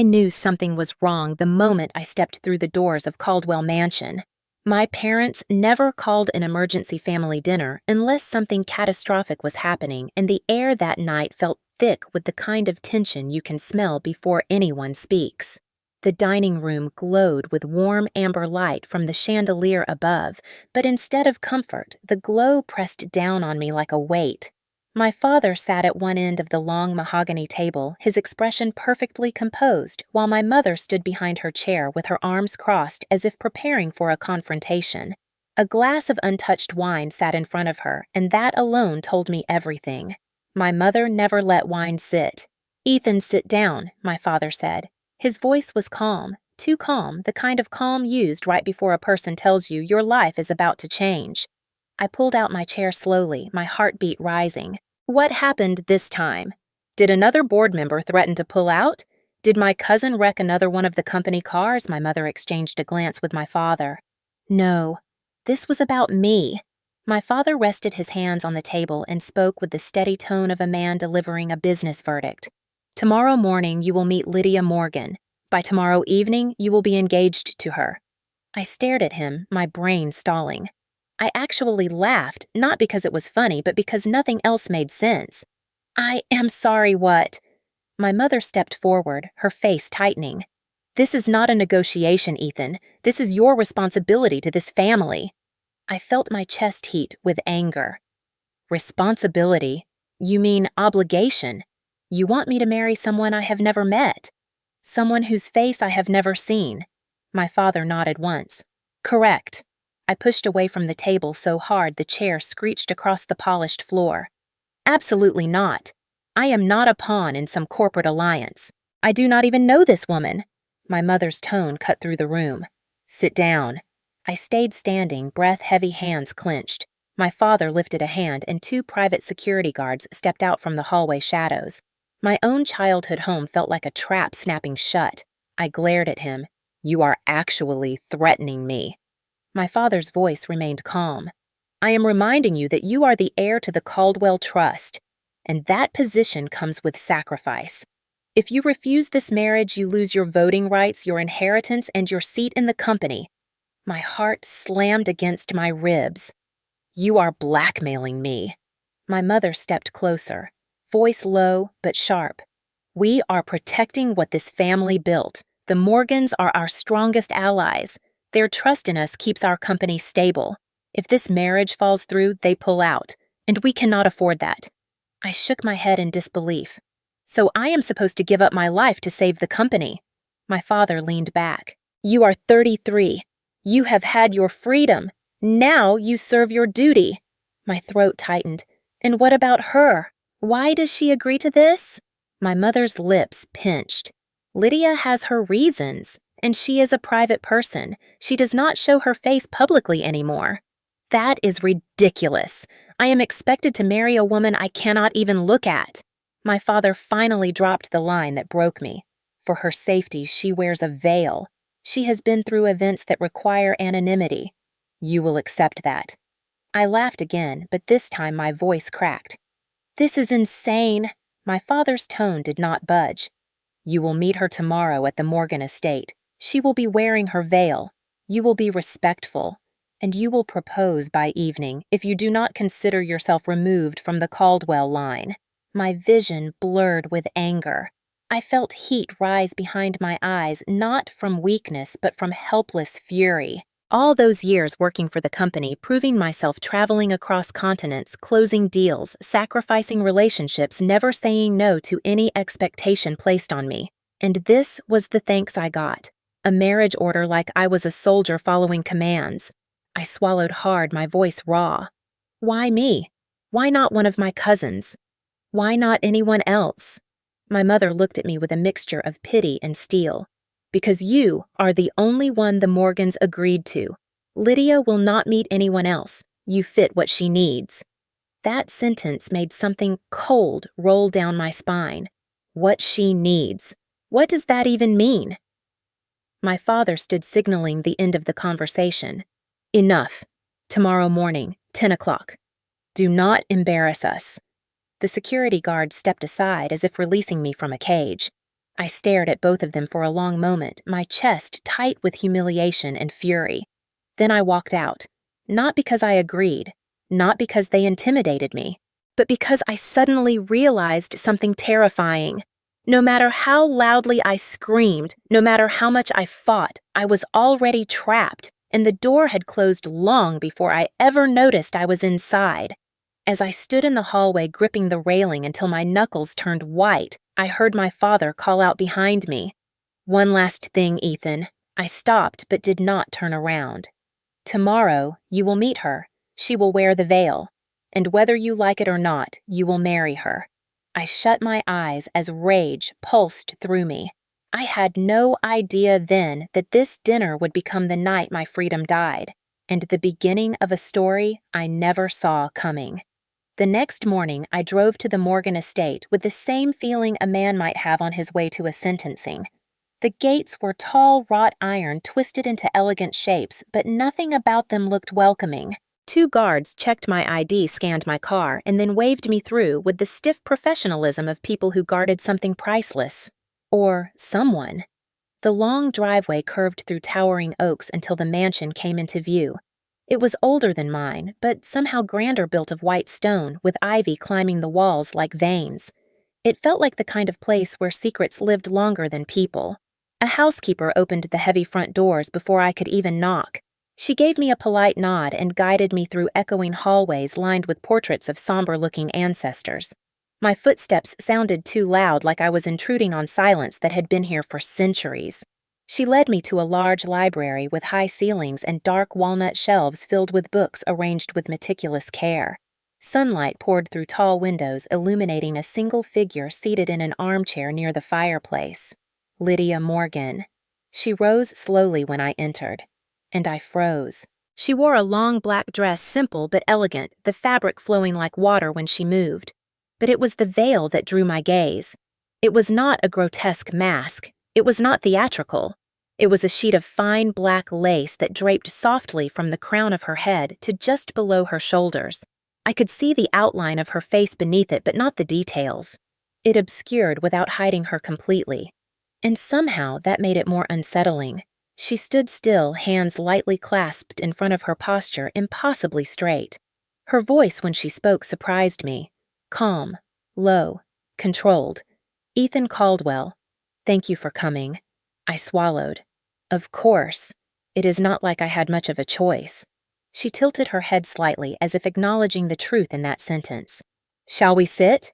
I knew something was wrong the moment I stepped through the doors of Caldwell Mansion. My parents never called an emergency family dinner unless something catastrophic was happening, and the air that night felt thick with the kind of tension you can smell before anyone speaks. The dining room glowed with warm amber light from the chandelier above, but instead of comfort, the glow pressed down on me like a weight. My father sat at one end of the long mahogany table, his expression perfectly composed, while my mother stood behind her chair with her arms crossed as if preparing for a confrontation. A glass of untouched wine sat in front of her, and that alone told me everything. My mother never let wine sit. "Ethan, sit down," my father said. His voice was calm, too calm, the kind of calm used right before a person tells you your life is about to change. I pulled out my chair slowly, my heartbeat rising. What happened this time? Did another board member threaten to pull out? Did my cousin wreck another one of the company cars? My mother exchanged a glance with my father. No, this was about me. My father rested his hands on the table and spoke with the steady tone of a man delivering a business verdict. Tomorrow morning you will meet Lydia Morgan. By tomorrow evening you will be engaged to her. I stared at him, my brain stalling. I actually laughed, not because it was funny, but because nothing else made sense. "I am sorry, what?" My mother stepped forward, her face tightening. "This is not a negotiation, Ethan. This is your responsibility to this family." I felt my chest heat with anger. Responsibility? You mean obligation? You want me to marry someone I have never met? Someone whose face I have never seen? My father nodded once. Correct. I pushed away from the table so hard the chair screeched across the polished floor. Absolutely not. I am not a pawn in some corporate alliance. I do not even know this woman. My mother's tone cut through the room. Sit down. I stayed standing, breath-heavy hands clenched. My father lifted a hand and 2 private security guards stepped out from the hallway shadows. My own childhood home felt like a trap snapping shut. I glared at him. You are actually threatening me. My father's voice remained calm. I am reminding you that you are the heir to the Caldwell Trust, and that position comes with sacrifice. If you refuse this marriage, you lose your voting rights, your inheritance, and your seat in the company. My heart slammed against my ribs. You are blackmailing me. My mother stepped closer, voice low but sharp. We are protecting what this family built. The Morgans are our strongest allies. Their trust in us keeps our company stable. If this marriage falls through, they pull out, and we cannot afford that. I shook my head in disbelief. So I am supposed to give up my life to save the company. My father leaned back. You are 33. You have had your freedom. Now you serve your duty. My throat tightened. And what about her? Why does she agree to this? My mother's lips pinched. Lydia has her reasons, and she is a private person. She does not show her face publicly anymore. That is ridiculous. I am expected to marry a woman I cannot even look at. My father finally dropped the line that broke me. For her safety, she wears a veil. She has been through events that require anonymity. You will accept that. I laughed again, but this time my voice cracked. This is insane. My father's tone did not budge. You will meet her tomorrow at the Morgan estate. She will be wearing her veil. You will be respectful. And you will propose by evening if you do not consider yourself removed from the Caldwell line. My vision blurred with anger. I felt heat rise behind my eyes, not from weakness, but from helpless fury. All those years working for the company, proving myself traveling across continents, closing deals, sacrificing relationships, never saying no to any expectation placed on me. And this was the thanks I got. A marriage order like I was a soldier following commands. I swallowed hard, my voice raw. Why me? Why not one of my cousins? Why not anyone else? My mother looked at me with a mixture of pity and steel. Because you are the only one the Morgans agreed to. Lydia will not meet anyone else. You fit what she needs. That sentence made something cold roll down my spine. What she needs. What does that even mean? My father stood signaling the end of the conversation. Enough. Tomorrow morning, 10 o'clock. Do not embarrass us. The security guard stepped aside as if releasing me from a cage. I stared at both of them for a long moment, my chest tight with humiliation and fury. Then I walked out. Not because I agreed, not because they intimidated me, but because I suddenly realized something terrifying. No matter how loudly I screamed, no matter how much I fought, I was already trapped, and the door had closed long before I ever noticed I was inside. As I stood in the hallway gripping the railing until my knuckles turned white, I heard my father call out behind me. "One last thing, Ethan." I stopped but did not turn around. "Tomorrow, you will meet her. She will wear the veil. And whether you like it or not, you will marry her." I shut my eyes as rage pulsed through me. I had no idea then that this dinner would become the night my freedom died, and the beginning of a story I never saw coming. The next morning, I drove to the Morgan estate with the same feeling a man might have on his way to a sentencing. The gates were tall wrought iron twisted into elegant shapes, but nothing about them looked welcoming. 2 guards checked my ID, scanned my car, and then waved me through with the stiff professionalism of people who guarded something priceless. Or someone. The long driveway curved through towering oaks until the mansion came into view. It was older than mine, but somehow grander, built of white stone, with ivy climbing the walls like veins. It felt like the kind of place where secrets lived longer than people. A housekeeper opened the heavy front doors before I could even knock. She gave me a polite nod and guided me through echoing hallways lined with portraits of somber-looking ancestors. My footsteps sounded too loud, like I was intruding on silence that had been here for centuries. She led me to a large library with high ceilings and dark walnut shelves filled with books arranged with meticulous care. Sunlight poured through tall windows, illuminating a single figure seated in an armchair near the fireplace. Lydia Morgan. She rose slowly when I entered, and I froze. She wore a long black dress, simple but elegant, the fabric flowing like water when she moved. But it was the veil that drew my gaze. It was not a grotesque mask. It was not theatrical. It was a sheet of fine black lace that draped softly from the crown of her head to just below her shoulders. I could see the outline of her face beneath it, but not the details. It obscured without hiding her completely. And somehow that made it more unsettling. She stood still, hands lightly clasped in front of her posture, impossibly straight. Her voice when she spoke surprised me. Calm, low, controlled. "Ethan Caldwell, thank you for coming." I swallowed. Of course. It is not like I had much of a choice. She tilted her head slightly, as if acknowledging the truth in that sentence. "Shall we sit?"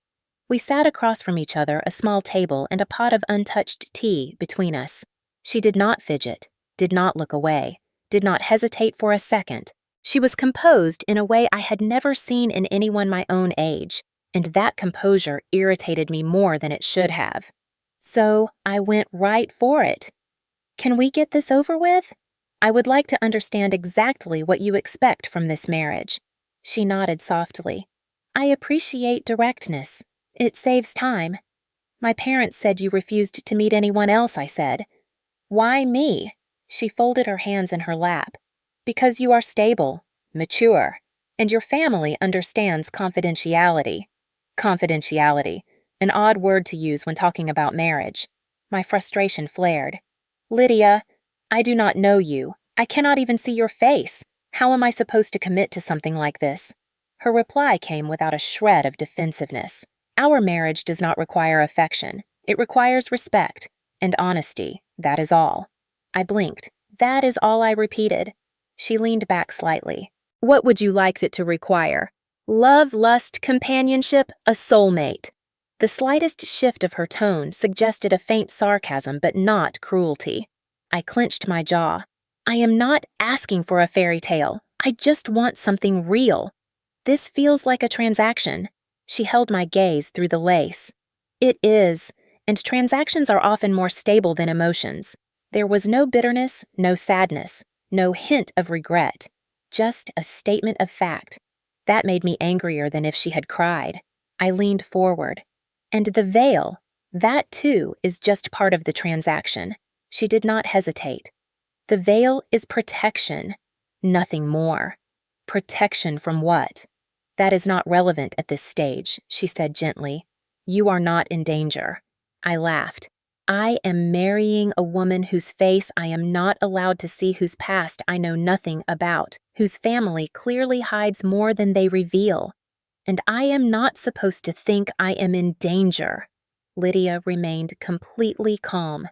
We sat across from each other, a small table and a pot of untouched tea between us. She did not fidget, did not look away, did not hesitate for a second. She was composed in a way I had never seen in anyone my own age, and that composure irritated me more than it should have. So I went right for it. "Can we get this over with? I would like to understand exactly what you expect from this marriage." She nodded softly. "I appreciate directness. It saves time." "My parents said you refused to meet anyone else," I said. "Why me?" She folded her hands in her lap. "Because you are stable, mature, and your family understands confidentiality." Confidentiality, an odd word to use when talking about marriage. My frustration flared. "Lydia, I do not know you. I cannot even see your face. How am I supposed to commit to something like this?" Her reply came without a shred of defensiveness. "Our marriage does not require affection. It requires respect and honesty. That is all." I blinked. "That is all," I repeated. She leaned back slightly. "What would you like it to require? Love, lust, companionship, a soulmate." The slightest shift of her tone suggested a faint sarcasm, but not cruelty. I clenched my jaw. "I am not asking for a fairy tale. I just want something real. This feels like a transaction." She held my gaze through the lace. "It is, and transactions are often more stable than emotions." There was no bitterness, no sadness, no hint of regret, just a statement of fact. That made me angrier than if she had cried. I leaned forward. "And the veil, that too is just part of the transaction." She did not hesitate. "The veil is protection, nothing more." "Protection from what?" "That is not relevant at this stage," she said gently. "You are not in danger." I laughed. I am marrying a woman whose face I am not allowed to see, whose past I know nothing about, whose family clearly hides more than they reveal. And I am not supposed to think I am in danger. Lydia remained completely calm.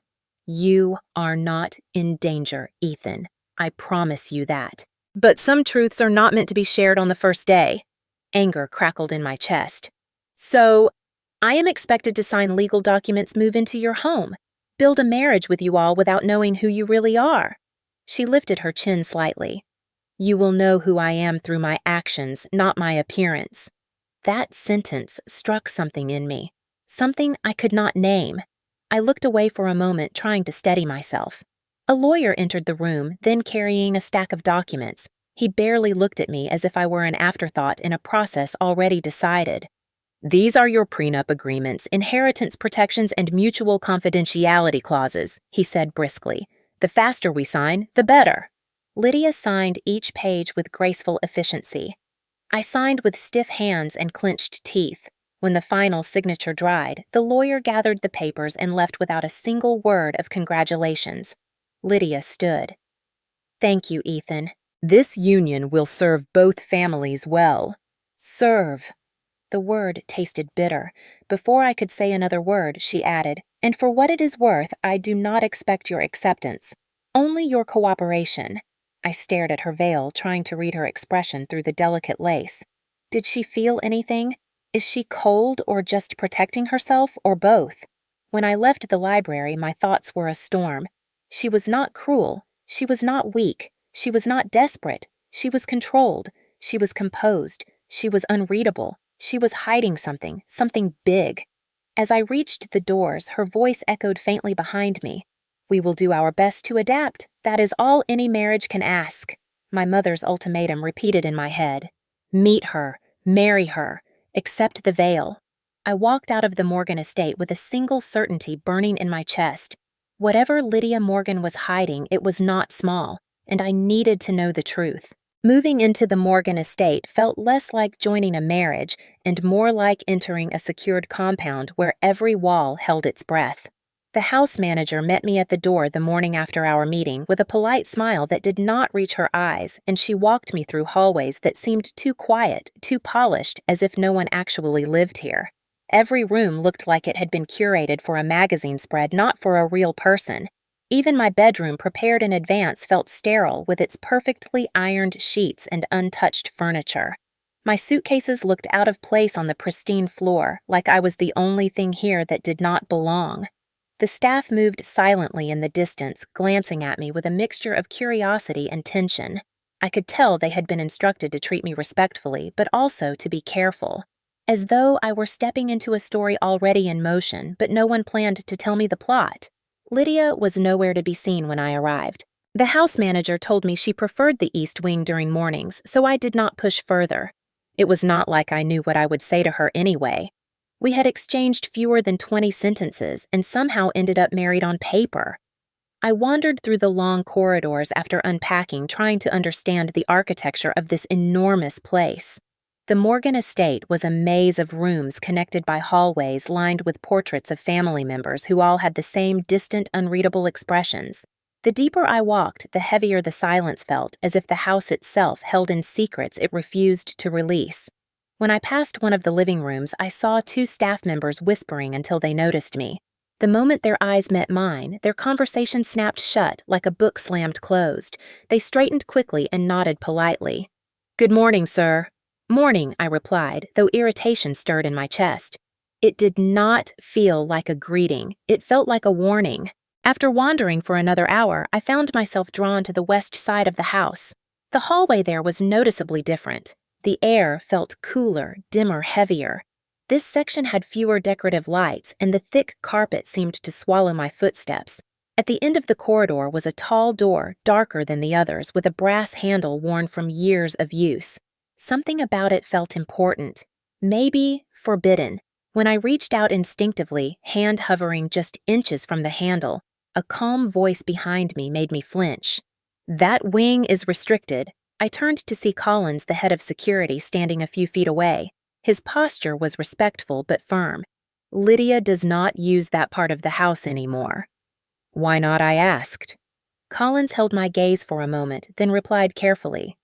You are not in danger, Ethan. I promise you that. But some truths are not meant to be shared on the first day. Anger crackled in my chest. So, I am expected to sign legal documents, move into your home, build a marriage with you all without knowing who you really are. She lifted her chin slightly. You will know who I am through my actions, not my appearance. That sentence struck something in me, something I could not name. I looked away for a moment, trying to steady myself. A lawyer entered the room, then carrying a stack of documents. He barely looked at me, as if I were an afterthought in a process already decided. These are your prenup agreements, inheritance protections, and mutual confidentiality clauses, he said briskly. The faster we sign, the better. Lydia signed each page with graceful efficiency. I signed with stiff hands and clenched teeth. When the final signature dried, the lawyer gathered the papers and left without a single word of congratulations. Lydia stood. Thank you, Ethan. This union will serve both families well. Serve. The word tasted bitter. Before I could say another word, she added, and for what it is worth, I do not expect your acceptance. Only your cooperation. I stared at her veil, trying to read her expression through the delicate lace. Did she feel anything? Is she cold or just protecting herself, or both? When I left the library, my thoughts were a storm. She was not cruel. She was not weak. She was not desperate. She was controlled. She was composed. She was unreadable. She was hiding something big. As I reached the doors, her voice echoed faintly behind me. We will do our best to adapt. That is all any marriage can ask. My mother's ultimatum repeated in my head. Meet her, marry her, accept the veil. I walked out of the Morgan estate with a single certainty burning in my chest. Whatever Lydia Morgan was hiding, it was not small, and I needed to know the truth. Moving into the Morgan estate felt less like joining a marriage and more like entering a secured compound where every wall held its breath. The house manager met me at the door the morning after our meeting with a polite smile that did not reach her eyes, and she walked me through hallways that seemed too quiet, too polished, as if no one actually lived here. Every room looked like it had been curated for a magazine spread, not for a real person. Even my bedroom, prepared in advance, felt sterile with its perfectly ironed sheets and untouched furniture. My suitcases looked out of place on the pristine floor, like I was the only thing here that did not belong. The staff moved silently in the distance, glancing at me with a mixture of curiosity and tension. I could tell they had been instructed to treat me respectfully, but also to be careful. As though I were stepping into a story already in motion, but no one planned to tell me the plot. Lydia was nowhere to be seen when I arrived. The house manager told me she preferred the East Wing during mornings, so I did not push further. It was not like I knew what I would say to her anyway. We had exchanged fewer than 20 sentences and somehow ended up married on paper. I wandered through the long corridors after unpacking, trying to understand the architecture of this enormous place. The Morgan estate was a maze of rooms connected by hallways lined with portraits of family members who all had the same distant, unreadable expressions. The deeper I walked, the heavier the silence felt, as if the house itself held in secrets it refused to release. When I passed one of the living rooms, I saw 2 staff members whispering until they noticed me. The moment their eyes met mine, their conversation snapped shut like a book slammed closed. They straightened quickly and nodded politely. "Good morning, sir." "Morning," I replied, though irritation stirred in my chest. It did not feel like a greeting. It felt like a warning. After wandering for another hour, I found myself drawn to the west side of the house. The hallway there was noticeably different. The air felt cooler, dimmer, heavier. This section had fewer decorative lights, and the thick carpet seemed to swallow my footsteps. At the end of the corridor was a tall door, darker than the others, with a brass handle worn from years of use. Something about it felt important, maybe forbidden. When I reached out instinctively, hand hovering just inches from the handle, a calm voice behind me made me flinch. "That wing is restricted." I turned to see Collins, the head of security, standing a few feet away. His posture was respectful but firm. Lydia does not use that part of the house anymore. Why not? I asked. Collins held my gaze for a moment, then replied carefully.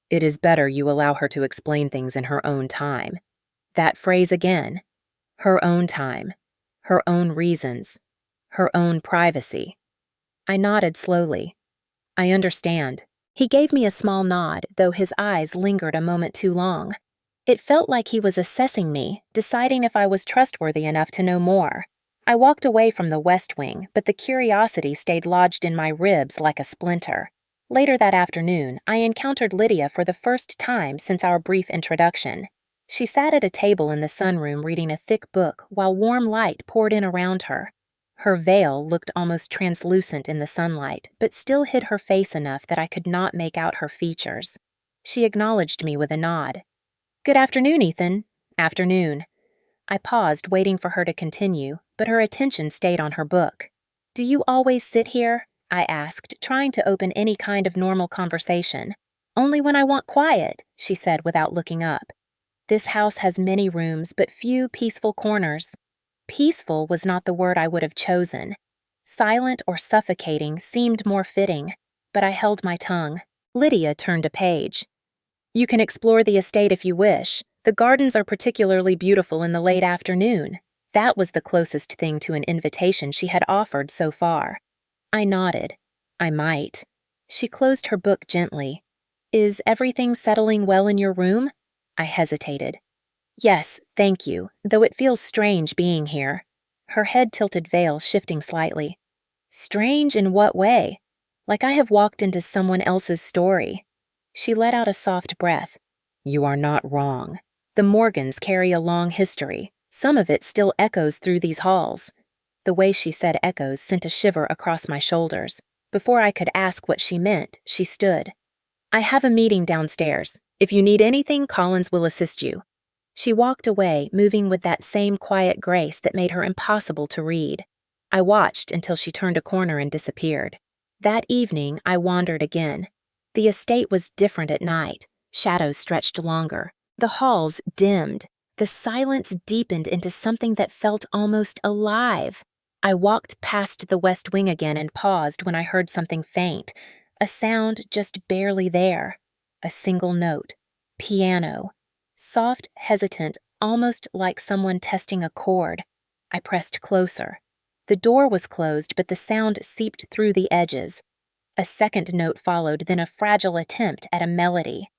It is better you allow her to explain things in her own time. That phrase again. Her own time. Her own reasons. Her own privacy. I nodded slowly. I understand. He gave me a small nod, though his eyes lingered a moment too long. It felt like he was assessing me, deciding if I was trustworthy enough to know more. I walked away from the West Wing, but the curiosity stayed lodged in my ribs like a splinter. Later that afternoon, I encountered Lydia for the first time since our brief introduction. She sat at a table in the sunroom reading a thick book while warm light poured in around her. Her veil looked almost translucent in the sunlight, but still hid her face enough that I could not make out her features. She acknowledged me with a nod. Good afternoon, Ethan. Afternoon. I paused, waiting for her to continue, but her attention stayed on her book. Do you always sit here? I asked, trying to open any kind of normal conversation. Only when I want quiet, she said without looking up. This house has many rooms, but few peaceful corners. Peaceful was not the word I would have chosen. Silent or suffocating seemed more fitting, but I held my tongue. Lydia turned a page. You can explore the estate if you wish. The gardens are particularly beautiful in the late afternoon. That was the closest thing to an invitation she had offered so far. I nodded. I might. She closed her book gently. Is everything settling well in your room? I hesitated. Yes, thank you, though it feels strange being here. Her head-tilted veil shifting slightly. Strange in what way? Like I have walked into someone else's story. She let out a soft breath. You are not wrong. The Morgans carry a long history. Some of it still echoes through these halls. The way she said echoes sent a shiver across my shoulders. Before I could ask what she meant, she stood. I have a meeting downstairs. If you need anything, Collins will assist you. She walked away, moving with that same quiet grace that made her impossible to read. I watched until she turned a corner and disappeared. That evening, I wandered again. The estate was different at night. Shadows stretched longer. The halls dimmed. The silence deepened into something that felt almost alive. I walked past the West Wing again and paused when I heard something faint, a sound just barely there. A single note. Piano. Soft, hesitant, almost like someone testing a chord. I pressed closer. The door was closed, but the sound seeped through the edges. A second note followed, then a fragile attempt at a melody.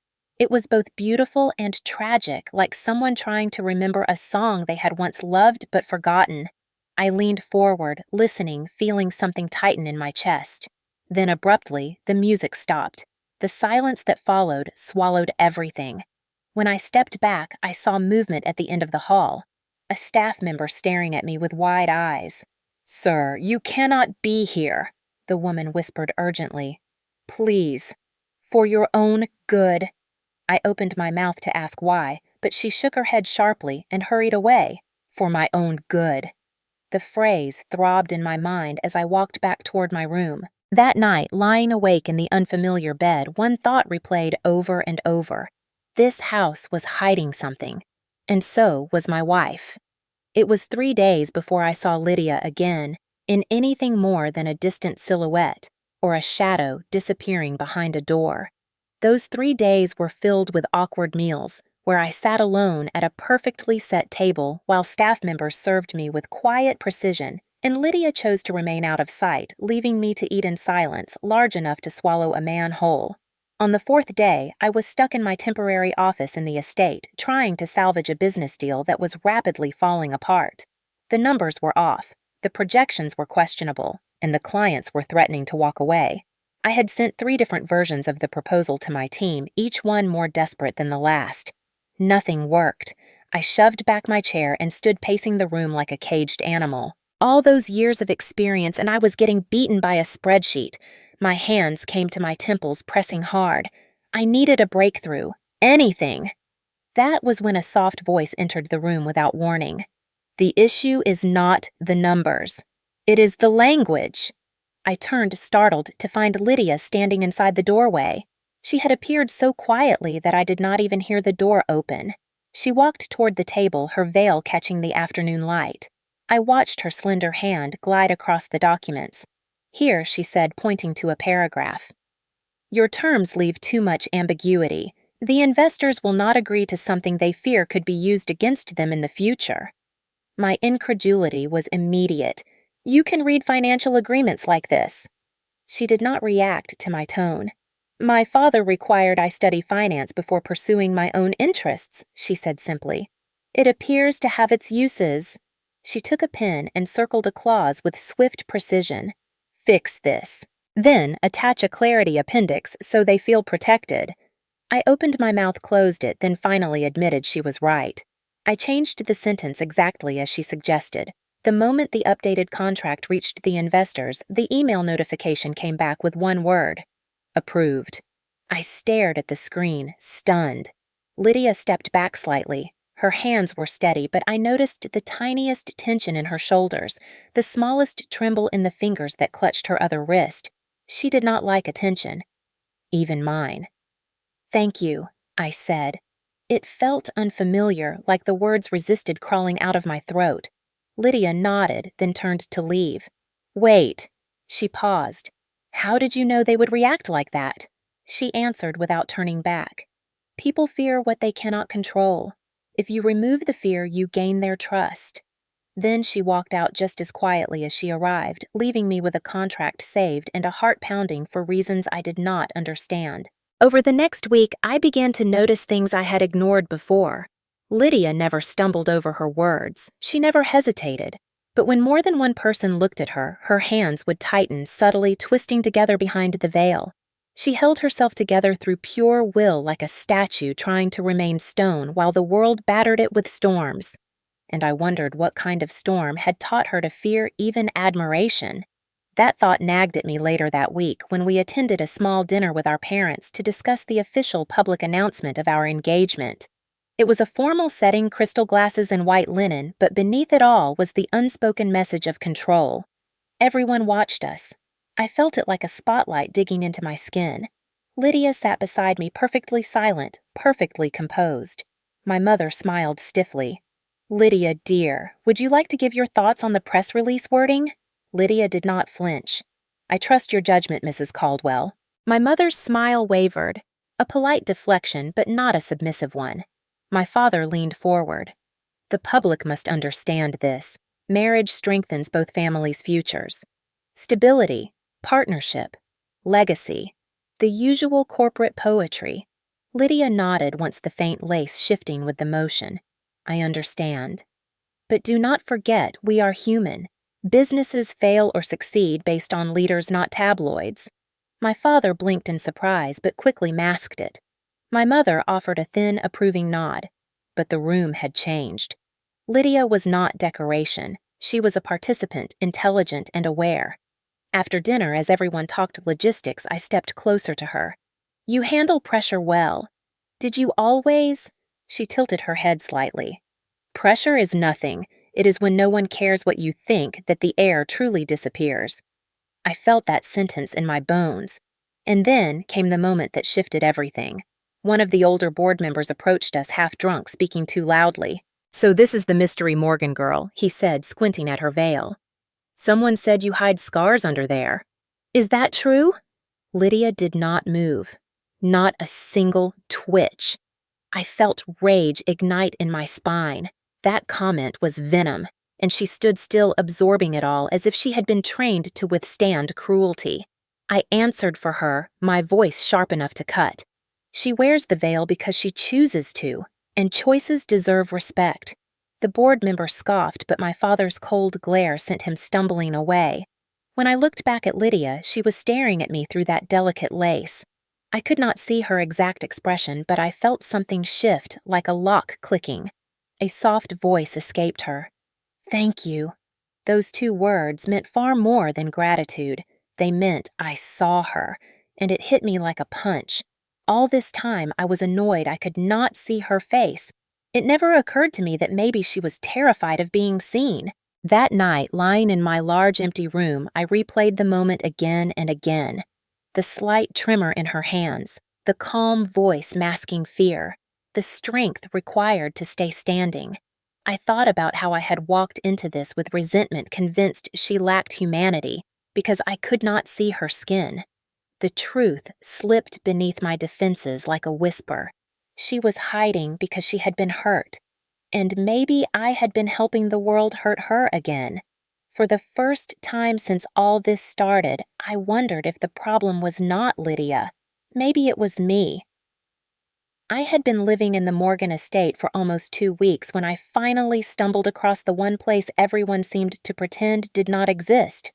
It was both beautiful and tragic, like someone trying to remember a song they had once loved but forgotten. I leaned forward, listening, feeling something tighten in my chest. Then abruptly, the music stopped. The silence that followed swallowed everything. When I stepped back, I saw movement at the end of the hall. A staff member staring at me with wide eyes. Sir, you cannot be here, the woman whispered urgently. Please, for your own good. I opened my mouth to ask why, but she shook her head sharply and hurried away. For my own good. The phrase throbbed in my mind as I walked back toward my room. That night, lying awake in the unfamiliar bed, one thought replayed over and over. This house was hiding something, and so was my wife. It was 3 days before I saw Lydia again, in anything more than a distant silhouette or a shadow disappearing behind a door. Those 3 days were filled with awkward meals, where I sat alone at a perfectly set table while staff members served me with quiet precision, and Lydia chose to remain out of sight, leaving me to eat in silence large enough to swallow a man whole. On the 4th day, I was stuck in my temporary office in the estate, trying to salvage a business deal that was rapidly falling apart. The numbers were off, the projections were questionable, and the clients were threatening to walk away. I had sent 3 different versions of the proposal to my team, each one more desperate than the last. Nothing worked. I shoved back my chair and stood pacing the room like a caged animal. All those years of experience, and I was getting beaten by a spreadsheet. My hands came to my temples, pressing hard. I needed a breakthrough. Anything. That was when a soft voice entered the room without warning. The issue is not the numbers. It is the language. I turned, startled, to find Lydia standing inside the doorway. She had appeared so quietly that I did not even hear the door open. She walked toward the table, her veil catching the afternoon light. I watched her slender hand glide across the documents. "Here," she said, pointing to a paragraph. "Your terms leave too much ambiguity. The investors will not agree to something they fear could be used against them in the future." My incredulity was immediate. "You can read financial agreements like this." She did not react to my tone. "My father required I study finance before pursuing my own interests," she said simply. "It appears to have its uses." She took a pen and circled a clause with swift precision. "Fix this. Then attach a clarity appendix so they feel protected." I opened my mouth, closed it, then finally admitted she was right. I changed the sentence exactly as she suggested. The moment the updated contract reached the investors, the email notification came back with one word: approved. I stared at the screen, stunned. Lydia stepped back slightly. Her hands were steady, but I noticed the tiniest tension in her shoulders, the smallest tremble in the fingers that clutched her other wrist. She did not like attention, even mine. "Thank you," I said. It felt unfamiliar, like the words resisted crawling out of my throat. Lydia nodded, then turned to leave. "Wait." She paused. "How did you know they would react like that?" She answered without turning back. "People fear what they cannot control. If you remove the fear, you gain their trust." Then she walked out just as quietly as she arrived, leaving me with a contract saved and a heart pounding for reasons I did not understand. Over the next week, I began to notice things I had ignored before. Lydia never stumbled over her words. She never hesitated. But when more than one person looked at her, her hands would tighten, subtly twisting together behind the veil. She held herself together through pure will, like a statue trying to remain stone while the world battered it with storms. And I wondered what kind of storm had taught her to fear even admiration. That thought nagged at me later that week when we attended a small dinner with our parents to discuss the official public announcement of our engagement. It was a formal setting, crystal glasses and white linen, but beneath it all was the unspoken message of control. Everyone watched us. I felt it like a spotlight digging into my skin. Lydia sat beside me, perfectly silent, perfectly composed. My mother smiled stiffly. "Lydia, dear, would you like to give your thoughts on the press release wording?" Lydia did not flinch. "I trust your judgment, Mrs. Caldwell." My mother's smile wavered, a polite deflection, but not a submissive one. My father leaned forward. "The public must understand this. Marriage strengthens both families' futures. Stability, partnership, legacy, the usual corporate poetry." Lydia nodded once the faint lace shifting with the motion. "I understand. But do not forget, we are human. Businesses fail or succeed based on leaders, not tabloids." My father blinked in surprise, but quickly masked it. My mother offered a thin, approving nod. But the room had changed. Lydia was not decoration. She was a participant, intelligent and aware. After dinner, as everyone talked logistics, I stepped closer to her. "You handle pressure well. Did you always—" She tilted her head slightly. "Pressure is nothing. It is when no one cares what you think that the air truly disappears." I felt that sentence in my bones. And then came the moment that shifted everything. One of the older board members approached us half-drunk, speaking too loudly. "So this is the mystery Morgan girl," he said, squinting at her veil. "Someone said you hide scars under there. Is that true?" Lydia did not move. Not a single twitch. I felt rage ignite in my spine. That comment was venom, and she stood still, absorbing it all as if she had been trained to withstand cruelty. I answered for her, my voice sharp enough to cut. "She wears the veil because she chooses to, and choices deserve respect." The board member scoffed, but my father's cold glare sent him stumbling away. When I looked back at Lydia, she was staring at me through that delicate lace. I could not see her exact expression, but I felt something shift, like a lock clicking. A soft voice escaped her. "Thank you." Those two words meant far more than gratitude. They meant I saw her, and it hit me like a punch. All this time I was annoyed I could not see her face. It never occurred to me that maybe she was terrified of being seen. That night, lying in my large empty room, I replayed the moment again and again. The slight tremor in her hands, the calm voice masking fear, the strength required to stay standing. I thought about how I had walked into this with resentment, convinced she lacked humanity because I could not see her skin. The truth slipped beneath my defenses like a whisper. She was hiding because she had been hurt, and maybe I had been helping the world hurt her again. For the first time since all this started, I wondered if the problem was not Lydia. Maybe it was me. I had been living in the Morgan estate for almost 2 weeks when I finally stumbled across the one place everyone seemed to pretend did not exist.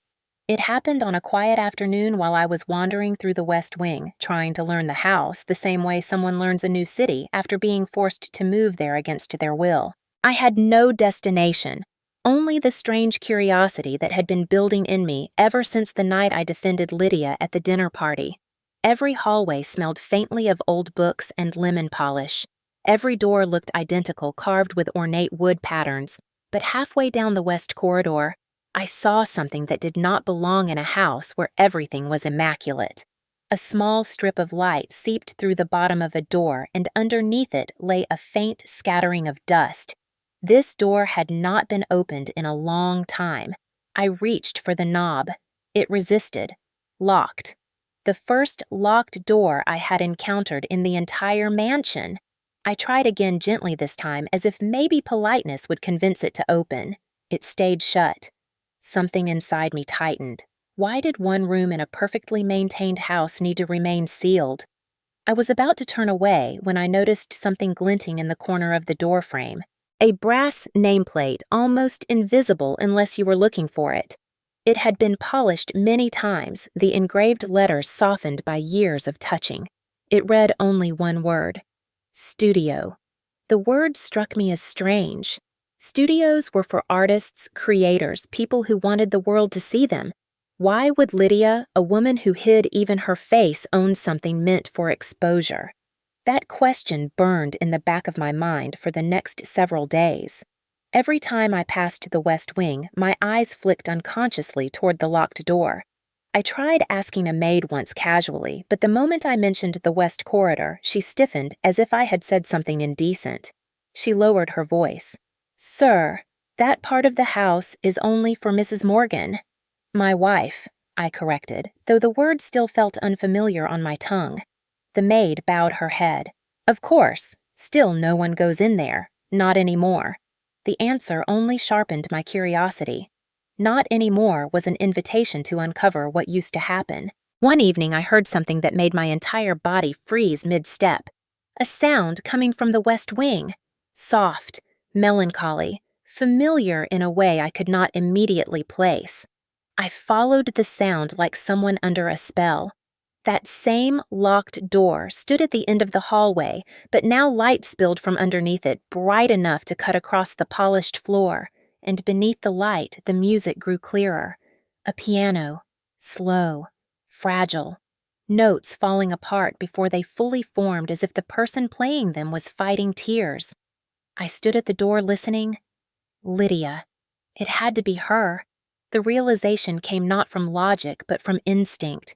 It happened on a quiet afternoon while I was wandering through the West Wing, trying to learn the house the same way someone learns a new city after being forced to move there against their will. I had no destination, only the strange curiosity that had been building in me ever since the night I defended Lydia at the dinner party. Every hallway smelled faintly of old books and lemon polish. Every door looked identical, carved with ornate wood patterns. But halfway down the west corridor, I saw something that did not belong in a house where everything was immaculate. A small strip of light seeped through the bottom of a door, and underneath it lay a faint scattering of dust. This door had not been opened in a long time. I reached for the knob. It resisted. Locked. The first locked door I had encountered in the entire mansion. I tried again gently this time, as if maybe politeness would convince it to open. It stayed shut. Something inside me tightened. Why did one room in a perfectly maintained house need to remain sealed? I was about to turn away when I noticed something glinting in the corner of the doorframe. A brass nameplate, almost invisible unless you were looking for it. It had been polished many times, the engraved letters softened by years of touching. It read only one word: studio. The word struck me as strange. Studios were for artists, creators, people who wanted the world to see them. Why would Lydia, a woman who hid even her face, own something meant for exposure? That question burned in the back of my mind for the next several days. Every time I passed the West Wing, my eyes flicked unconsciously toward the locked door. I tried asking a maid once casually, but the moment I mentioned the West Corridor, she stiffened as if I had said something indecent. She lowered her voice. "Sir, that part of the house is only for Mrs. Morgan." "My wife," I corrected, though the word still felt unfamiliar on my tongue. The maid bowed her head. "Of course, still no one goes in there, not anymore." The answer only sharpened my curiosity. Not anymore was an invitation to uncover what used to happen. One evening I heard something that made my entire body freeze mid-step. A sound coming from the West Wing. Soft, melancholy, familiar in a way I could not immediately place. I followed the sound like someone under a spell. That same locked door stood at the end of the hallway, but now light spilled from underneath it, bright enough to cut across the polished floor, and beneath the light the music grew clearer. A piano, slow, fragile, notes falling apart before they fully formed as if the person playing them was fighting tears. I stood at the door listening. Lydia. It had to be her. The realization came not from logic, but from instinct.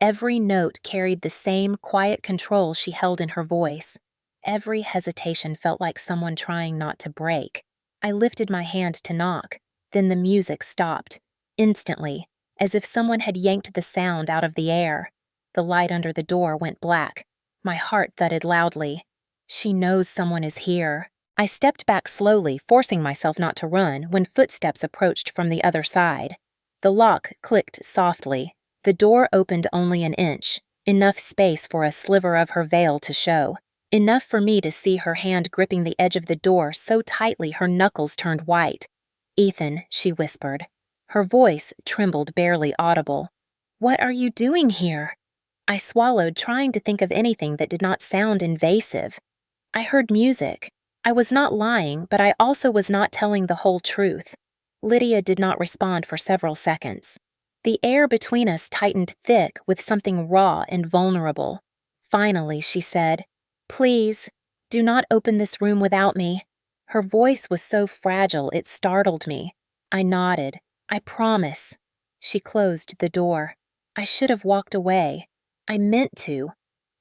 Every note carried the same quiet control she held in her voice. Every hesitation felt like someone trying not to break. I lifted my hand to knock. Then the music stopped. Instantly, as if someone had yanked the sound out of the air. The light under the door went black. My heart thudded loudly. She knows someone is here. I stepped back slowly, forcing myself not to run, when footsteps approached from the other side. The lock clicked softly. The door opened only an inch, enough space for a sliver of her veil to show, enough for me to see her hand gripping the edge of the door so tightly her knuckles turned white. "Ethan," she whispered. Her voice trembled, barely audible. "What are you doing here?" I swallowed, trying to think of anything that did not sound invasive. I heard music. I was not lying, but I also was not telling the whole truth. Lydia did not respond for several seconds. The air between us tightened thick with something raw and vulnerable. Finally, she said, "Please, do not open this room without me." Her voice was so fragile it startled me. I nodded. "I promise." She closed the door. I should have walked away. I meant to.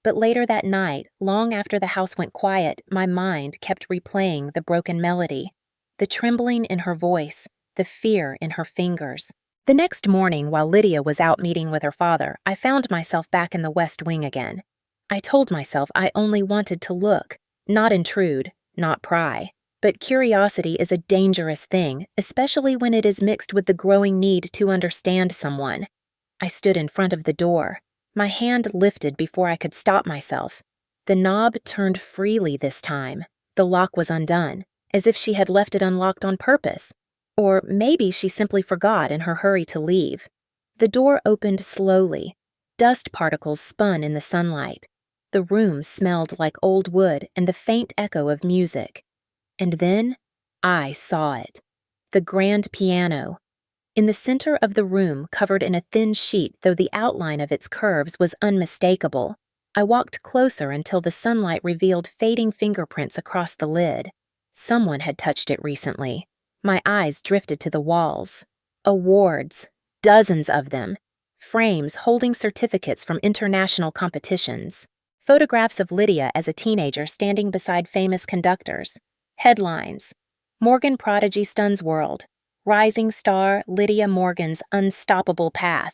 But later that night, long after the house went quiet, my mind kept replaying the broken melody, the trembling in her voice, the fear in her fingers. The next morning, while Lydia was out meeting with her father, I found myself back in the West Wing again. I told myself I only wanted to look, not intrude, not pry. But curiosity is a dangerous thing, especially when it is mixed with the growing need to understand someone. I stood in front of the door, my hand lifted before I could stop myself. The knob turned freely this time. The lock was undone, as if she had left it unlocked on purpose. Or maybe she simply forgot in her hurry to leave. The door opened slowly. Dust particles spun in the sunlight. The room smelled like old wood and the faint echo of music. And then I saw it. The grand piano. In the center of the room, covered in a thin sheet, though the outline of its curves was unmistakable. I walked closer until the sunlight revealed fading fingerprints across the lid. Someone had touched it recently. My eyes drifted to the walls. Awards, dozens of them. Frames holding certificates from international competitions. Photographs of Lydia as a teenager standing beside famous conductors. Headlines: Morgan Prodigy Stuns World. Rising star Lydia Morgan's unstoppable path.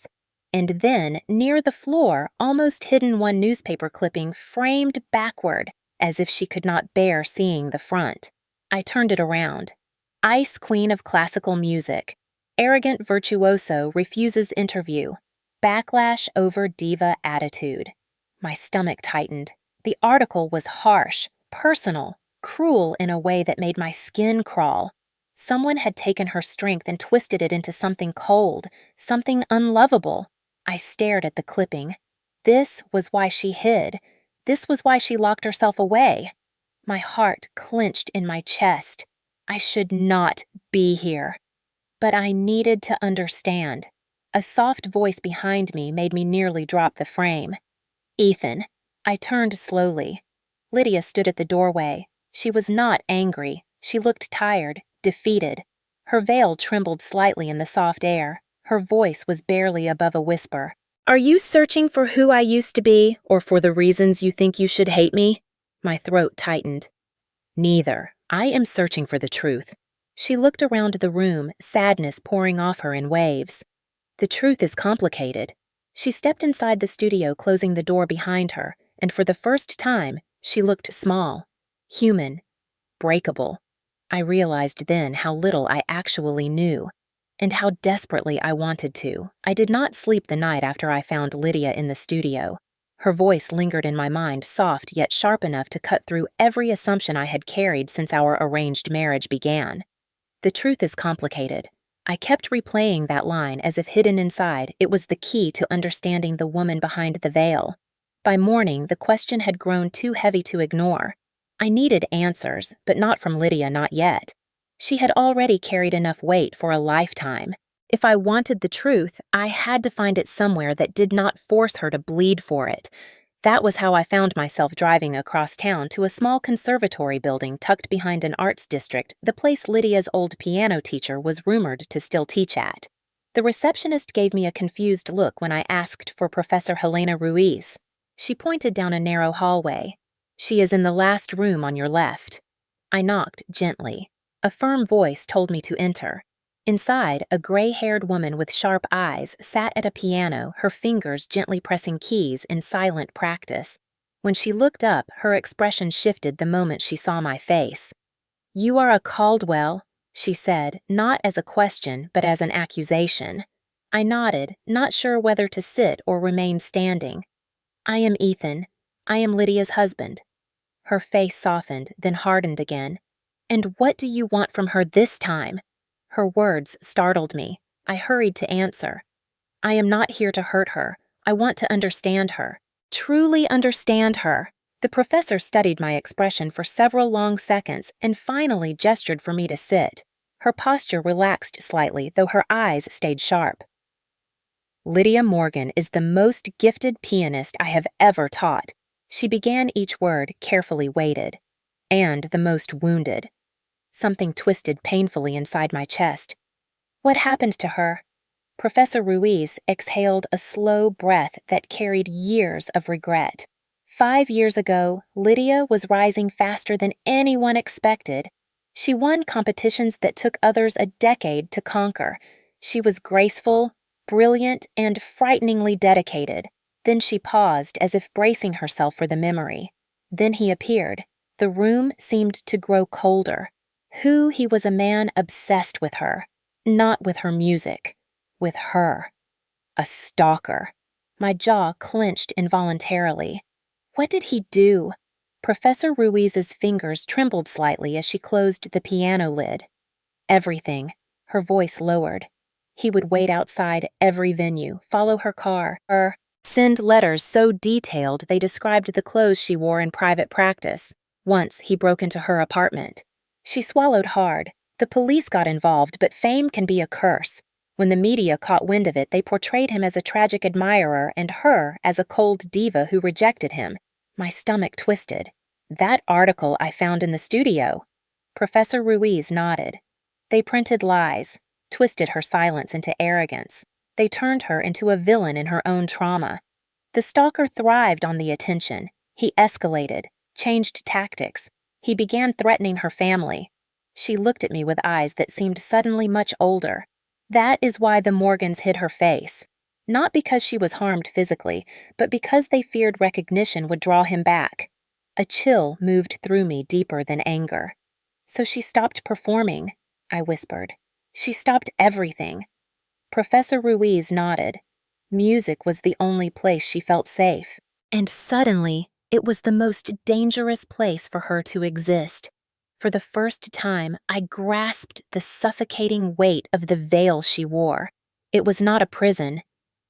And then, near the floor, almost hidden one newspaper clipping framed backward, as if she could not bear seeing the front. I turned it around. Ice Queen of Classical Music. Arrogant virtuoso refuses interview. Backlash over diva attitude. My stomach tightened. The article was harsh, personal, cruel in a way that made my skin crawl. Someone had taken her strength and twisted it into something cold, something unlovable. I stared at the clipping. This was why she hid. This was why she locked herself away. My heart clenched in my chest. I should not be here. But I needed to understand. A soft voice behind me made me nearly drop the frame. Ethan. I turned slowly. Lydia stood at the doorway. She was not angry. She looked tired, defeated. Her veil trembled slightly in the soft air. Her voice was barely above a whisper. "Are you searching for who I used to be, or for the reasons you think you should hate me?" My throat tightened. "Neither. I am searching for the truth." She looked around the room, sadness pouring off her in waves. "The truth is complicated." She stepped inside the studio, closing the door behind her, and for the first time, she looked small, human, breakable. I realized then how little I actually knew, and how desperately I wanted to. I did not sleep the night after I found Lydia in the studio. Her voice lingered in my mind, soft yet sharp enough to cut through every assumption I had carried since our arranged marriage began. The truth is complicated. I kept replaying that line as if hidden inside, it was the key to understanding the woman behind the veil. By morning, the question had grown too heavy to ignore. I needed answers, but not from Lydia, not yet. She had already carried enough weight for a lifetime. If I wanted the truth, I had to find it somewhere that did not force her to bleed for it. That was how I found myself driving across town to a small conservatory building tucked behind an arts district, the place Lydia's old piano teacher was rumored to still teach at. The receptionist gave me a confused look when I asked for Professor Helena Ruiz. She pointed down a narrow hallway. "She is in the last room on your left." I knocked gently. A firm voice told me to enter. Inside, a gray-haired woman with sharp eyes sat at a piano, her fingers gently pressing keys in silent practice. When she looked up, her expression shifted the moment she saw my face. "You are a Caldwell," she said, not as a question, but as an accusation. I nodded, not sure whether to sit or remain standing. "I am Ethan. I am Lydia's husband." Her face softened, then hardened again. "And what do you want from her this time?" Her words startled me. I hurried to answer. "I am not here to hurt her. I want to understand her. Truly understand her." The professor studied my expression for several long seconds and finally gestured for me to sit. Her posture relaxed slightly, though her eyes stayed sharp. "Lydia Morgan is the most gifted pianist I have ever taught." She began each word, carefully weighted. "And the most wounded." Something twisted painfully inside my chest. "What happened to her?" Professor Ruiz exhaled a slow breath that carried years of regret. 5 years ago, Lydia was rising faster than anyone expected. She won competitions that took others a decade to conquer. She was graceful, brilliant, and frighteningly dedicated. Then she paused as if bracing herself for the memory. Then he appeared. The room seemed to grow colder. He was a man obsessed with her, not with her music, with her. A stalker. My jaw clenched involuntarily. What did he do? Professor Ruiz's fingers trembled slightly as she closed the piano lid. Everything. Her voice lowered. He would wait outside every venue, follow her car, send letters so detailed they described the clothes she wore in private practice. Once he broke into her apartment. She swallowed hard. The police got involved, but fame can be a curse. When the media caught wind of it, they portrayed him as a tragic admirer and her as a cold diva who rejected him. My stomach twisted. That article I found in the studio. Professor Ruiz nodded. They printed lies, twisted her silence into arrogance. They turned her into a villain in her own trauma. The stalker thrived on the attention. He escalated, changed tactics. He began threatening her family. She looked at me with eyes that seemed suddenly much older. That is why the Morgans hid her face. Not because she was harmed physically, but because they feared recognition would draw him back. A chill moved through me deeper than anger. So she stopped performing, I whispered. She stopped everything. Professor Ruiz nodded. Music was the only place she felt safe. And suddenly, it was the most dangerous place for her to exist. For the first time, I grasped the suffocating weight of the veil she wore. It was not a prison.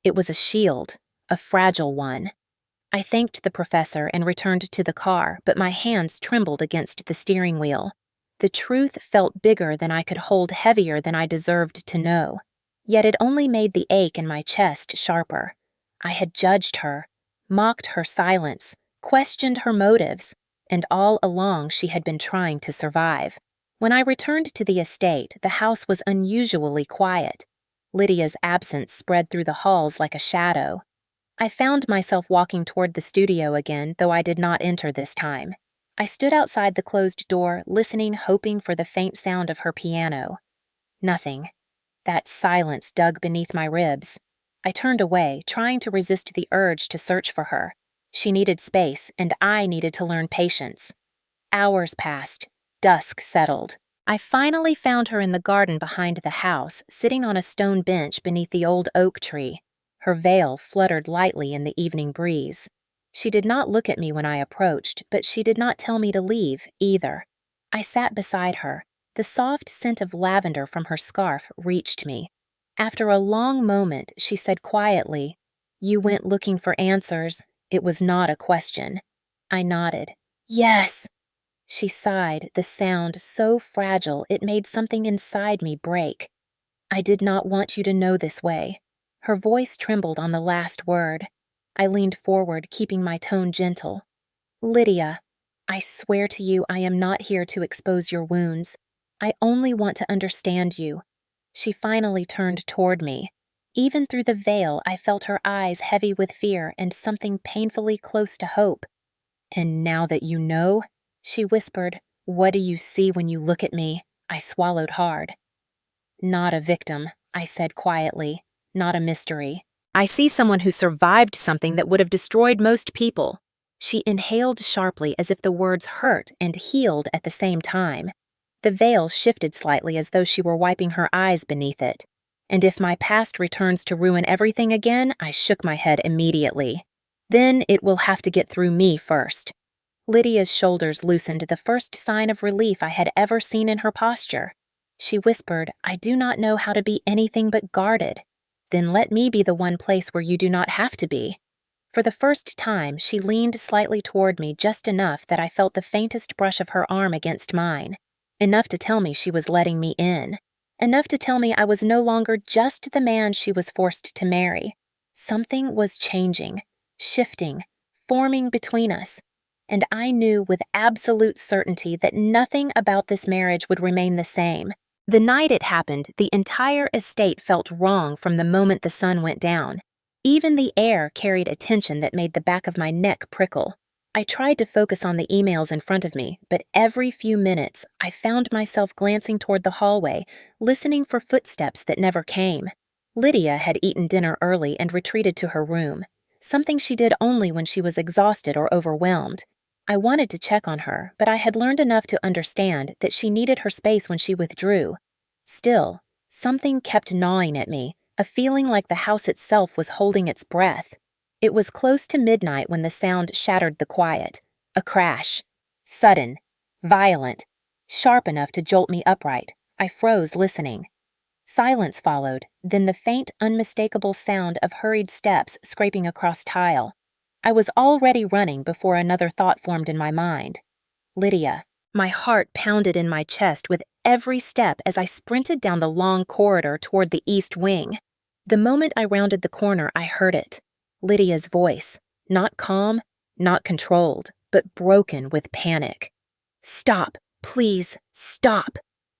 It was a shield, a fragile one. I thanked the professor and returned to the car, but my hands trembled against the steering wheel. The truth felt bigger than I could hold, heavier than I deserved to know. Yet it only made the ache in my chest sharper. I had judged her, mocked her silence, questioned her motives, and all along she had been trying to survive. When I returned to the estate, the house was unusually quiet. Lydia's absence spread through the halls like a shadow. I found myself walking toward the studio again, though I did not enter this time. I stood outside the closed door, listening, hoping for the faint sound of her piano. Nothing. That silence dug beneath my ribs. I turned away, trying to resist the urge to search for her. She needed space, and I needed to learn patience. Hours passed. Dusk settled. I finally found her in the garden behind the house, sitting on a stone bench beneath the old oak tree. Her veil fluttered lightly in the evening breeze. She did not look at me when I approached, but she did not tell me to leave, either. I sat beside her. The soft scent of lavender from her scarf reached me. After a long moment, she said quietly, "You went looking for answers. It was not a question." I nodded. "Yes." She sighed, the sound so fragile it made something inside me break. "I did not want you to know this way." Her voice trembled on the last word. I leaned forward, keeping my tone gentle. "Lydia, I swear to you I am not here to expose your wounds. I only want to understand you." She finally turned toward me. Even through the veil, I felt her eyes heavy with fear and something painfully close to hope. "And now that you know," she whispered, "what do you see when you look at me?" I swallowed hard. "Not a victim," I said quietly. "Not a mystery. I see someone who survived something that would have destroyed most people." She inhaled sharply as if the words hurt and healed at the same time. The veil shifted slightly as though she were wiping her eyes beneath it. And if my past returns to ruin everything again, I shook my head immediately. Then it will have to get through me first. Lydia's shoulders loosened, the first sign of relief I had ever seen in her posture. She whispered, "I do not know how to be anything but guarded." "Then let me be the one place where you do not have to be." For the first time, she leaned slightly toward me, just enough that I felt the faintest brush of her arm against mine. Enough to tell me she was letting me in. Enough to tell me I was no longer just the man she was forced to marry. Something was changing, shifting, forming between us. And I knew with absolute certainty that nothing about this marriage would remain the same. The night it happened, the entire estate felt wrong from the moment the sun went down. Even the air carried a tension that made the back of my neck prickle. I tried to focus on the emails in front of me, but every few minutes I found myself glancing toward the hallway, listening for footsteps that never came. Lydia had eaten dinner early and retreated to her room, something she did only when she was exhausted or overwhelmed. I wanted to check on her, but I had learned enough to understand that she needed her space when she withdrew. Still, something kept gnawing at me, a feeling like the house itself was holding its breath. It was close to midnight when the sound shattered the quiet. A crash. Sudden. Violent. Sharp enough to jolt me upright. I froze, listening. Silence followed, then the faint, unmistakable sound of hurried steps scraping across tile. I was already running before another thought formed in my mind. Lydia. My heart pounded in my chest with every step as I sprinted down the long corridor toward the east wing. The moment I rounded the corner, I heard it. Lydia's voice. Not calm, not controlled, but broken with panic. Stop. Please, stop.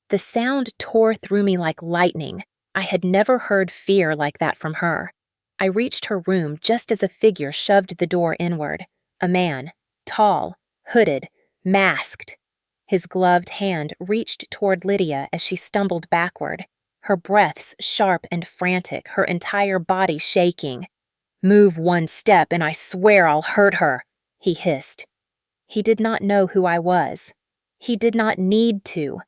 The sound tore through me like lightning. I had never heard fear like that from her. I reached her room just as a figure shoved the door inward. A man. Tall. Hooded. Masked. His gloved hand reached toward Lydia as she stumbled backward, her breaths sharp and frantic, her entire body shaking. "Move one step and I swear I'll hurt her," he hissed. He did not know who I was. He did not need to.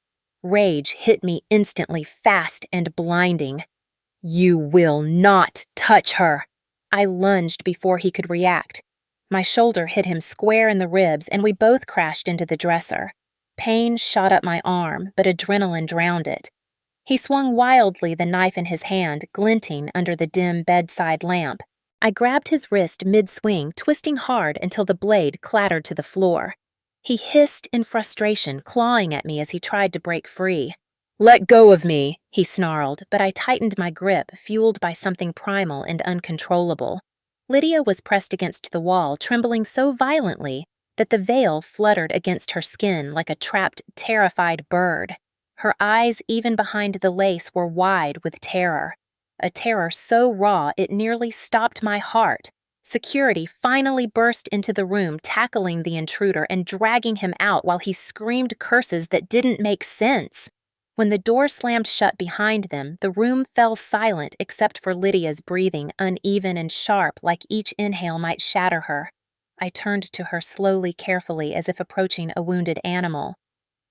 Rage hit me instantly, fast and blinding. "You will not touch her!" I lunged before he could react. My shoulder hit him square in the ribs and we both crashed into the dresser. Pain shot up my arm, but adrenaline drowned it. He swung wildly, the knife in his hand, glinting under the dim bedside lamp. I grabbed his wrist mid-swing, twisting hard until the blade clattered to the floor. He hissed in frustration, clawing at me as he tried to break free. "Let go of me," he snarled, but I tightened my grip, fueled by something primal and uncontrollable. Lydia was pressed against the wall, trembling so violently that the veil fluttered against her skin like a trapped, terrified bird. Her eyes, even behind the lace, were wide with terror. A terror so raw it nearly stopped my heart. Security finally burst into the room, tackling the intruder and dragging him out while he screamed curses that didn't make sense. When the door slammed shut behind them, the room fell silent except for Lydia's breathing, uneven and sharp like each inhale might shatter her. I turned to her slowly, carefully, as if approaching a wounded animal.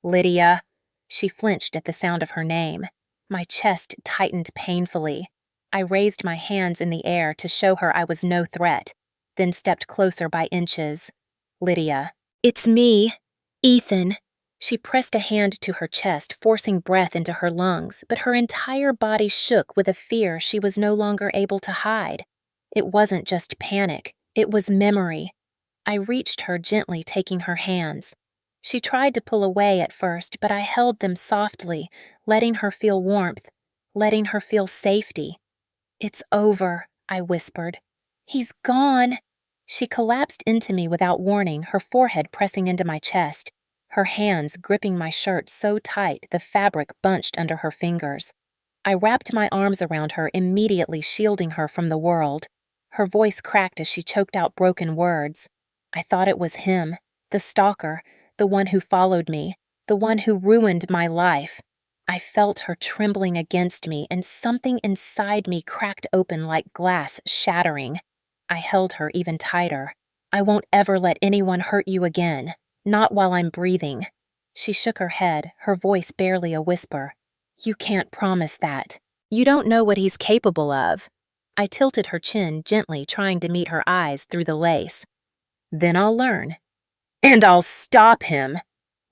"Lydia." She flinched at the sound of her name. My chest tightened painfully. I raised my hands in the air to show her I was no threat, then stepped closer by inches. "Lydia." "It's me. Ethan." She pressed a hand to her chest, forcing breath into her lungs, but her entire body shook with a fear she was no longer able to hide. It wasn't just panic, it was memory. I reached her, gently taking her hands. She tried to pull away at first, but I held them softly, letting her feel warmth, letting her feel safety. "It's over," I whispered. "He's gone." She collapsed into me without warning, her forehead pressing into my chest, her hands gripping my shirt so tight the fabric bunched under her fingers. I wrapped my arms around her, immediately shielding her from the world. Her voice cracked as she choked out broken words. I thought it was him, the stalker, the one who followed me, the one who ruined my life. I felt her trembling against me, and something inside me cracked open like glass shattering. I held her even tighter. "I won't ever let anyone hurt you again. Not while I'm breathing." She shook her head, her voice barely a whisper. "You can't promise that. You don't know what he's capable of." I tilted her chin gently, trying to meet her eyes through the lace. "Then I'll learn. And I'll stop him."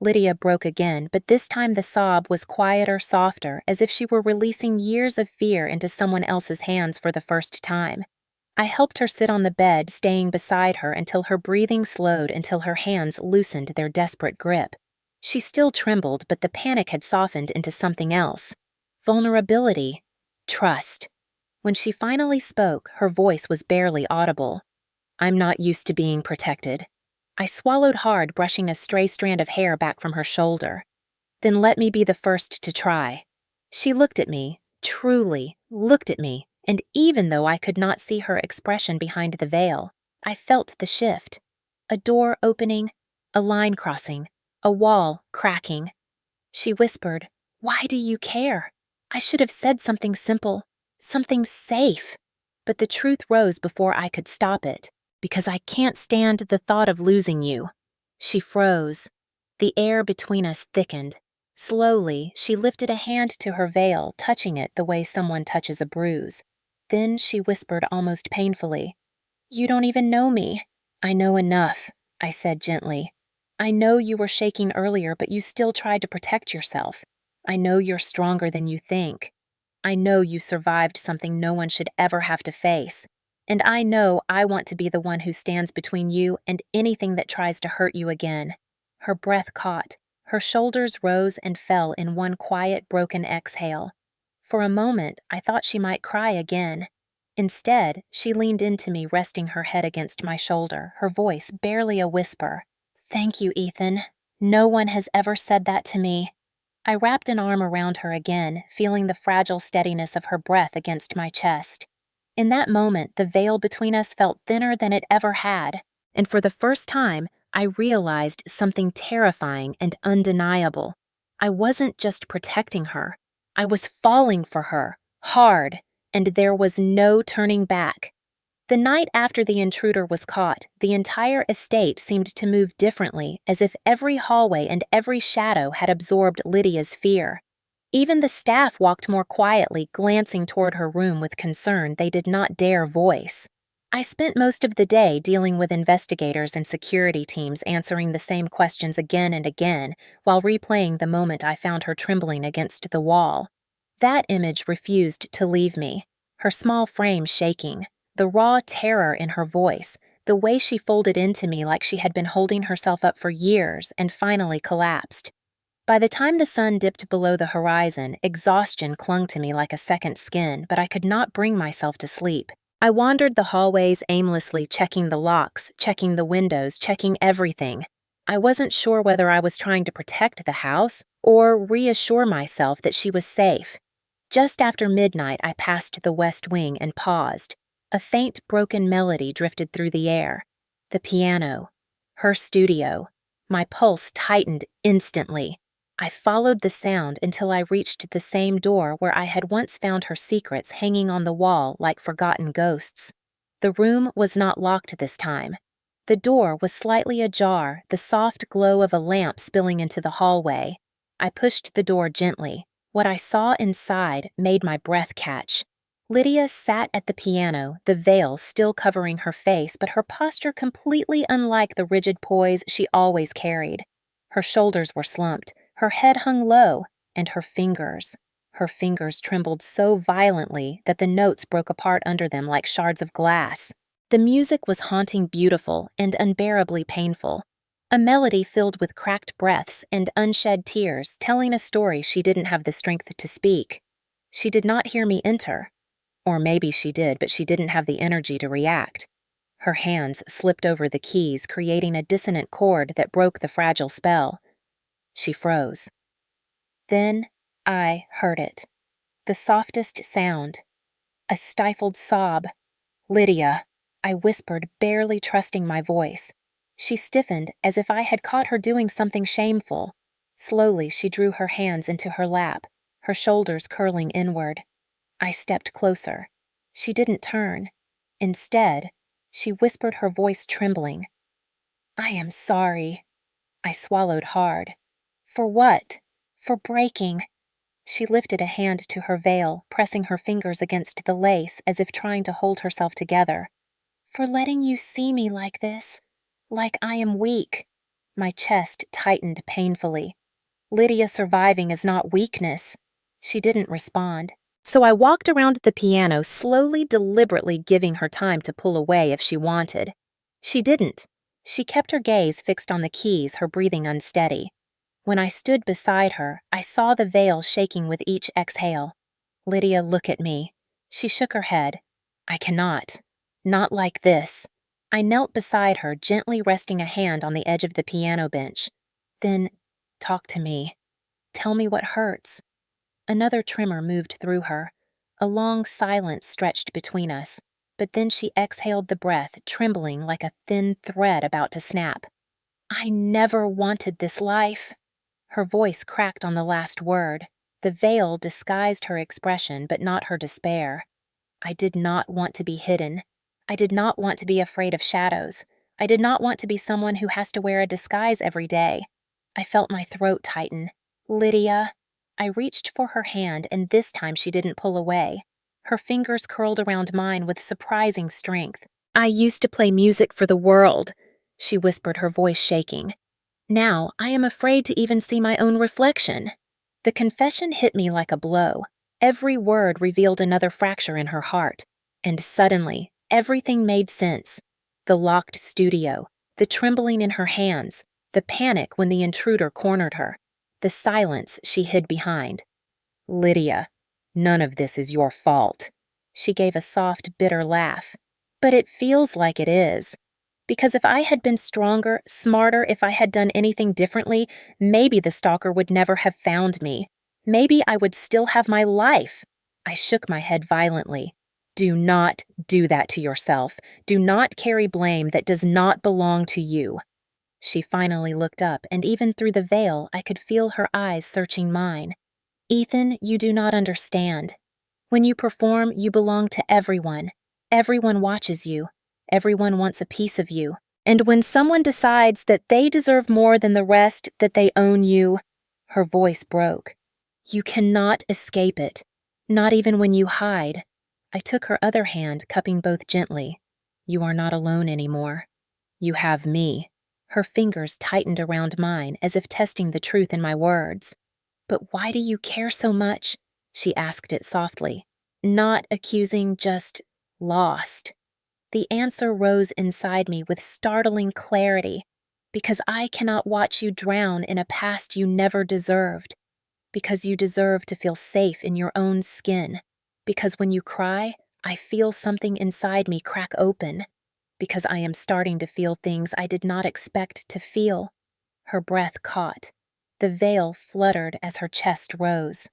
Lydia broke again, but this time the sob was quieter, softer, as if she were releasing years of fear into someone else's hands for the first time. I helped her sit on the bed, staying beside her until her breathing slowed, until her hands loosened their desperate grip. She still trembled, but the panic had softened into something else. Vulnerability. Trust. When she finally spoke, her voice was barely audible. "I'm not used to being protected." I swallowed hard, brushing a stray strand of hair back from her shoulder. "Then let me be the first to try." She looked at me, truly looked at me, and even though I could not see her expression behind the veil, I felt the shift. A door opening, a line crossing, a wall cracking. She whispered, "Why do you care? I should have said something simple, something safe." But the truth rose before I could stop it, because I can't stand the thought of losing you. She froze. The air between us thickened. Slowly, she lifted a hand to her veil, touching it the way someone touches a bruise. Then she whispered almost painfully, "You don't even know me." "I know enough," I said gently. "I know you were shaking earlier, but you still tried to protect yourself. I know you're stronger than you think. I know you survived something no one should ever have to face. And I know I want to be the one who stands between you and anything that tries to hurt you again." Her breath caught. Her shoulders rose and fell in one quiet, broken exhale. For a moment, I thought she might cry again. Instead, she leaned into me, resting her head against my shoulder, her voice barely a whisper. "Thank you, Ethan. No one has ever said that to me." I wrapped an arm around her again, feeling the fragile steadiness of her breath against my chest. In that moment, the veil between us felt thinner than it ever had, and for the first time, I realized something terrifying and undeniable. I wasn't just protecting her. I was falling for her, hard, and there was no turning back. The night after the intruder was caught, the entire estate seemed to move differently, as if every hallway and every shadow had absorbed Lydia's fear. Even the staff walked more quietly, glancing toward her room with concern they did not dare voice. I spent most of the day dealing with investigators and security teams, answering the same questions again and again, while replaying the moment I found her trembling against the wall. That image refused to leave me, her small frame shaking, the raw terror in her voice, the way she folded into me like she had been holding herself up for years and finally collapsed. By the time the sun dipped below the horizon, exhaustion clung to me like a second skin, but I could not bring myself to sleep. I wandered the hallways aimlessly, checking the locks, checking the windows, checking everything. I wasn't sure whether I was trying to protect the house or reassure myself that she was safe. Just after midnight, I passed the west wing and paused. A faint, broken melody drifted through the air. The piano. Her studio. My pulse tightened instantly. I followed the sound until I reached the same door where I had once found her secrets hanging on the wall like forgotten ghosts. The room was not locked this time. The door was slightly ajar, the soft glow of a lamp spilling into the hallway. I pushed the door gently. What I saw inside made my breath catch. Lydia sat at the piano, the veil still covering her face, but her posture completely unlike the rigid poise she always carried. Her shoulders were slumped, her head hung low, and her fingers trembled so violently that the notes broke apart under them like shards of glass. The music was haunting beautiful and unbearably painful. A melody filled with cracked breaths and unshed tears, telling a story she didn't have the strength to speak. She did not hear me enter. Or maybe she did, but she didn't have the energy to react. Her hands slipped over the keys, creating a dissonant chord that broke the fragile spell. She froze. Then I heard it. The softest sound. A stifled sob. "Lydia," I whispered, barely trusting my voice. She stiffened as if I had caught her doing something shameful. Slowly, she drew her hands into her lap, her shoulders curling inward. I stepped closer. She didn't turn. Instead, she whispered, her voice trembling. "I am sorry." I swallowed hard. "For what?" "For breaking." She lifted a hand to her veil, pressing her fingers against the lace as if trying to hold herself together. "For letting you see me like this. Like I am weak." My chest tightened painfully. "Lydia surviving is not weakness." She didn't respond. So I walked around the piano, slowly, deliberately giving her time to pull away if she wanted. She didn't. She kept her gaze fixed on the keys, her breathing unsteady. When I stood beside her, I saw the veil shaking with each exhale. "Lydia, look at me." She shook her head. "I cannot. Not like this." I knelt beside her, gently resting a hand on the edge of the piano bench. "Then, talk to me. Tell me what hurts." Another tremor moved through her. A long silence stretched between us. But then she exhaled the breath, trembling like a thin thread about to snap. I never wanted this life. Her voice cracked on the last word. The veil disguised her expression, but not her despair. I did not want to be hidden. I did not want to be afraid of shadows. I did not want to be someone who has to wear a disguise every day. I felt my throat tighten. Lydia. I reached for her hand, and this time she didn't pull away. Her fingers curled around mine with surprising strength. I used to play music for the world, she whispered, her voice shaking. Now I am afraid to even see my own reflection. The confession hit me like a blow. Every word revealed another fracture in her heart. And suddenly, everything made sense. The locked studio, the trembling in her hands, the panic when the intruder cornered her, the silence she hid behind. Lydia, none of this is your fault. She gave a soft, bitter laugh. But it feels like it is. Because if I had been stronger, smarter, if I had done anything differently, maybe the stalker would never have found me. Maybe I would still have my life. I shook my head violently. Do not do that to yourself. Do not carry blame that does not belong to you. She finally looked up, and even through the veil, I could feel her eyes searching mine. Ethan, you do not understand. When you perform, you belong to everyone. Everyone watches you. Everyone wants a piece of you. And when someone decides that they deserve more than the rest, that they own you, her voice broke. You cannot escape it, not even when you hide. I took her other hand, cupping both gently. You are not alone anymore. You have me. Her fingers tightened around mine, as if testing the truth in my words. But why do you care so much? She asked it softly. Not accusing, just lost. The answer rose inside me with startling clarity. Because I cannot watch you drown in a past you never deserved. Because you deserve to feel safe in your own skin. Because when you cry, I feel something inside me crack open. Because I am starting to feel things I did not expect to feel. Her breath caught. The veil fluttered as her chest rose.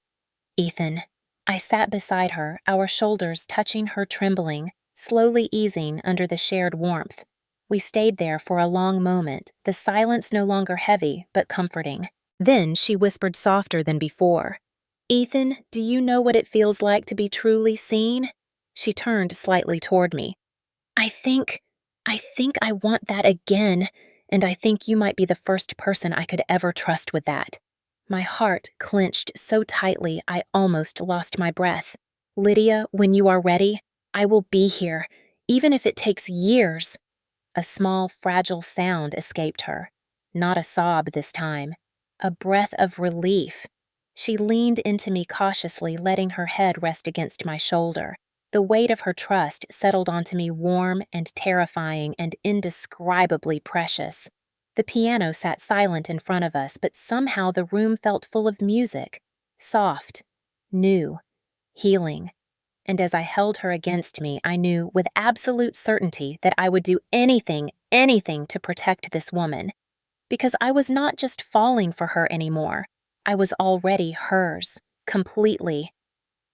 Ethan. I sat beside her, our shoulders touching her, trembling, slowly easing under the shared warmth. We stayed there for a long moment, the silence no longer heavy, but comforting. Then she whispered softer than before. Ethan, do you know what it feels like to be truly seen? She turned slightly toward me. I think I want that again, and I think you might be the first person I could ever trust with that. My heart clenched so tightly I almost lost my breath. Lydia, when you are ready, I will be here, even if it takes years. A small, fragile sound escaped her. Not a sob this time. A breath of relief. She leaned into me cautiously, letting her head rest against my shoulder. The weight of her trust settled onto me, warm and terrifying and indescribably precious. The piano sat silent in front of us, but somehow the room felt full of music. Soft, new, healing. And as I held her against me, I knew with absolute certainty that I would do anything to protect this woman. Because I was not just falling for her anymore. I was already hers, completely.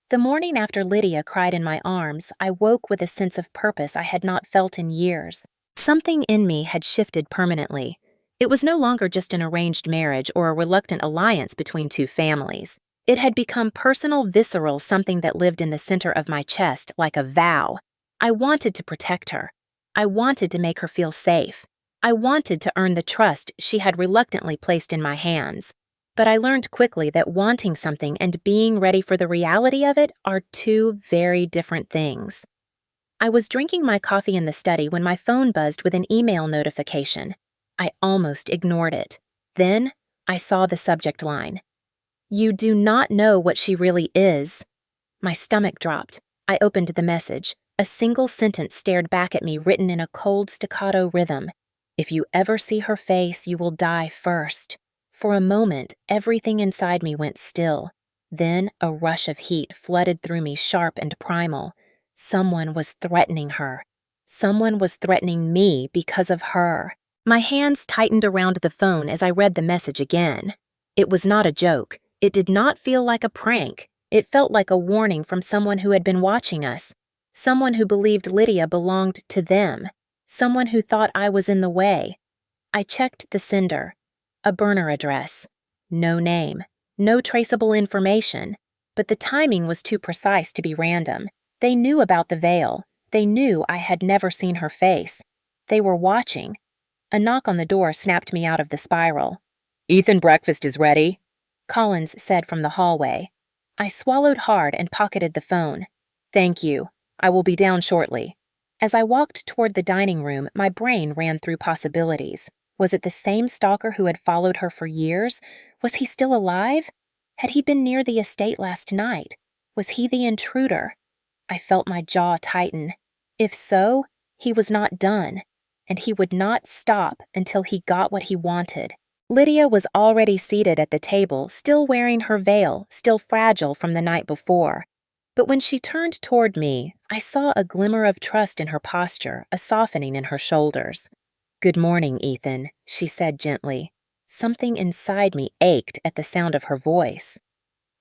The morning after Lydia cried in my arms, I woke with a sense of purpose I had not felt in years. Something in me had shifted permanently. It was no longer just an arranged marriage or a reluctant alliance between two families. It had become personal, visceral, something that lived in the center of my chest like a vow. I wanted to protect her. I wanted to make her feel safe. I wanted to earn the trust she had reluctantly placed in my hands. But I learned quickly that wanting something and being ready for the reality of it are two very different things. I was drinking my coffee in the study when my phone buzzed with an email notification. I almost ignored it. Then I saw the subject line. You do not know what she really is. My stomach dropped. I opened the message. A single sentence stared back at me, written in a cold staccato rhythm. If you ever see her face, you will die first. For a moment, everything inside me went still. Then a rush of heat flooded through me, sharp and primal. Someone was threatening her. Someone was threatening me because of her. My hands tightened around the phone as I read the message again. It was not a joke. It did not feel like a prank. It felt like a warning from someone who had been watching us. Someone who believed Lydia belonged to them. Someone who thought I was in the way. I checked the sender. A burner address. No name. No traceable information. But the timing was too precise to be random. They knew about the veil. They knew I had never seen her face. They were watching. A knock on the door snapped me out of the spiral. "Ethan, breakfast is ready," Collins said from the hallway. I swallowed hard and pocketed the phone. "Thank you. I will be down shortly." As I walked toward the dining room, my brain ran through possibilities. Was it the same stalker who had followed her for years? Was he still alive? Had he been near the estate last night? Was he the intruder? I felt my jaw tighten. If so, he was not done, and he would not stop until he got what he wanted. Lydia was already seated at the table, still wearing her veil, still fragile from the night before. But when she turned toward me, I saw a glimmer of trust in her posture, a softening in her shoulders. "Good morning, Ethan," she said gently. Something inside me ached at the sound of her voice.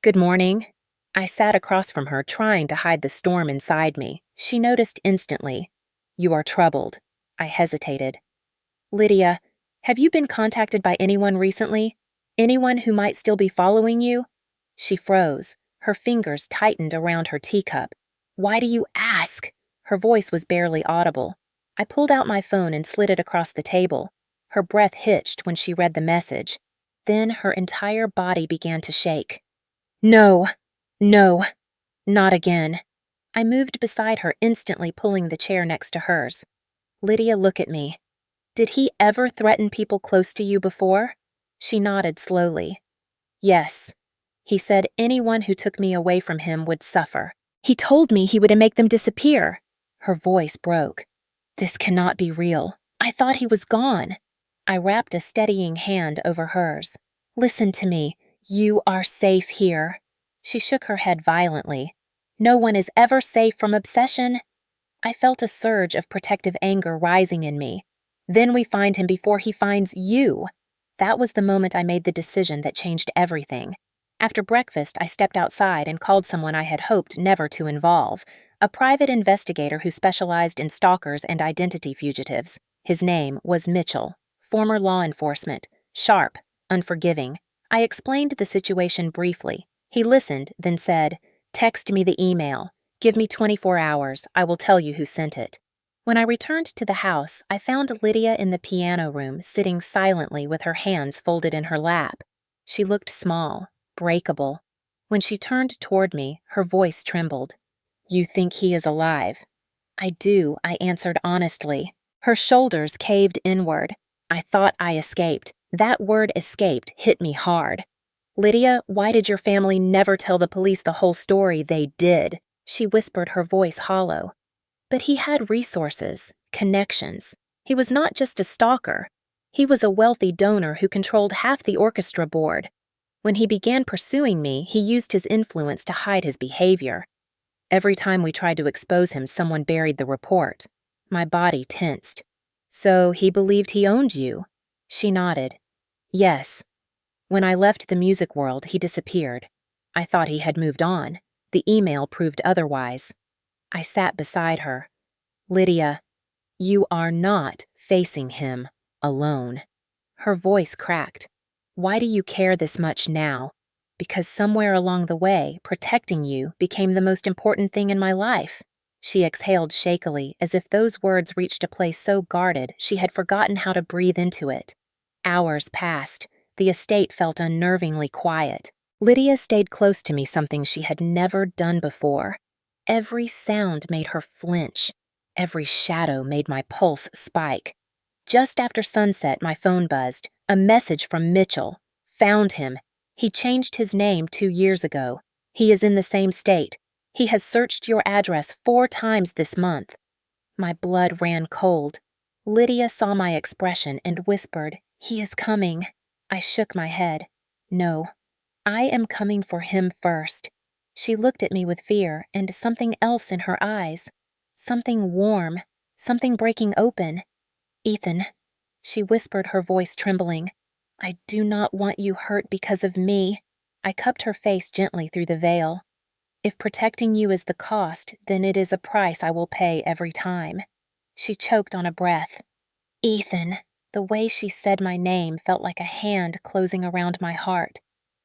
"Good morning." I sat across from her, trying to hide the storm inside me. She noticed instantly. "You are troubled." I hesitated. "Lydia, have you been contacted by anyone recently? Anyone who might still be following you?" She froze. Her fingers tightened around her teacup. "Why do you ask?" Her voice was barely audible. I pulled out my phone and slid it across the table. Her breath hitched when she read the message. Then her entire body began to shake. "No, no, not again." I moved beside her, instantly pulling the chair next to hers. "Lydia, look at me. Did he ever threaten people close to you before?" She nodded slowly. "Yes. He said anyone who took me away from him would suffer. He told me he would make them disappear." Her voice broke. "This cannot be real. I thought he was gone." I wrapped a steadying hand over hers. "Listen to me. You are safe here." She shook her head violently. "No one is ever safe from obsession." I felt a surge of protective anger rising in me. "Then we find him before he finds you." That was the moment I made the decision that changed everything. After breakfast, I stepped outside and called someone I had hoped never to involve, a private investigator who specialized in stalkers and identity fugitives. His name was Mitchell, former law enforcement, sharp, unforgiving. I explained the situation briefly. He listened, then said, "Text me the email. Give me 24 hours. I will tell you who sent it." When I returned to the house, I found Lydia in the piano room, sitting silently with her hands folded in her lap. She looked small, breakable. When she turned toward me, her voice trembled. "You think he is alive?" "I do," I answered honestly. Her shoulders caved inward. I thought I escaped. That word escaped hit me hard. "Lydia, why did your family never tell the police the whole story?" "They did," she whispered, her voice hollow. "But he had resources, connections. He was not just a stalker. He was a wealthy donor who controlled half the orchestra board. When he began pursuing me, he used his influence to hide his behavior. Every time we tried to expose him, someone buried the report." My body tensed. "So he believed he owned you?" She nodded. "Yes. When I left the music world, he disappeared. I thought he had moved on. The email proved otherwise." I sat beside her. "Lydia, you are not facing him alone." Her voice cracked. "Why do you care this much now?" "Because somewhere along the way, protecting you became the most important thing in my life." She exhaled shakily, as if those words reached a place so guarded she had forgotten how to breathe into it. Hours passed. The estate felt unnervingly quiet. Lydia stayed close to me, something she had never done before. Every sound made her flinch. Every shadow made my pulse spike. Just after sunset, my phone buzzed. A message from Mitchell. "Found him. He changed his name 2 years ago. He is in the same state. He has searched your address 4 times this month." My blood ran cold. Lydia saw my expression and whispered, "He is coming." I shook my head. "No, I am coming for him first." She looked at me with fear and something else in her eyes. Something warm, something breaking open. "Ethan," she whispered, her voice trembling, "I do not want you hurt because of me." I cupped her face gently through the veil. If protecting you is the cost, then it is a price I will pay every time." She choked on a breath. "Ethan." The way she said my name felt like a hand closing around my heart.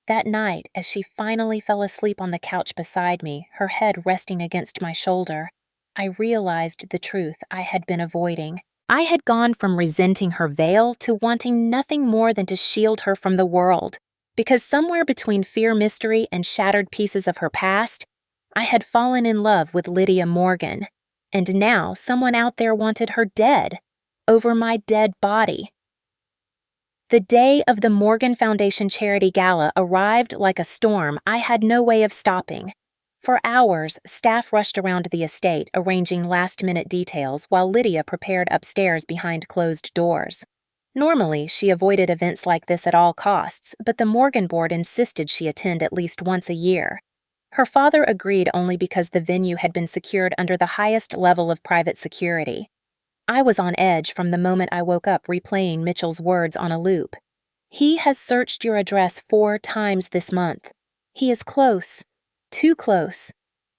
That night, as she finally fell asleep on the couch beside me, her head resting against my shoulder, I realized the truth I had been avoiding. I had gone from resenting her veil to wanting nothing more than to shield her from the world, because somewhere between fear mystery and shattered pieces of her past, I had fallen in love with Lydia Morgan, and now someone out there wanted her dead, over my dead body. The day of the Morgan Foundation Charity Gala arrived like a storm I had no way of stopping. For hours, staff rushed around the estate arranging last-minute details while Lydia prepared upstairs behind closed doors. Normally, she avoided events like this at all costs, but the Morgan board insisted she attend at least once a year. Her father agreed only because the venue had been secured under the highest level of private security. I was on edge from the moment I woke up replaying Mitchell's words on a loop. "He has searched your address 4 times this month. He is close. Too close."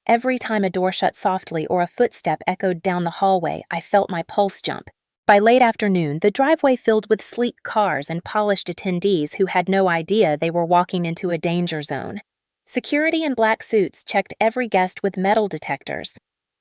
Every time a door shut softly or a footstep echoed down the hallway, I felt my pulse jump. By late afternoon, the driveway filled with sleek cars and polished attendees who had no idea they were walking into a danger zone. Security in black suits checked every guest with metal detectors.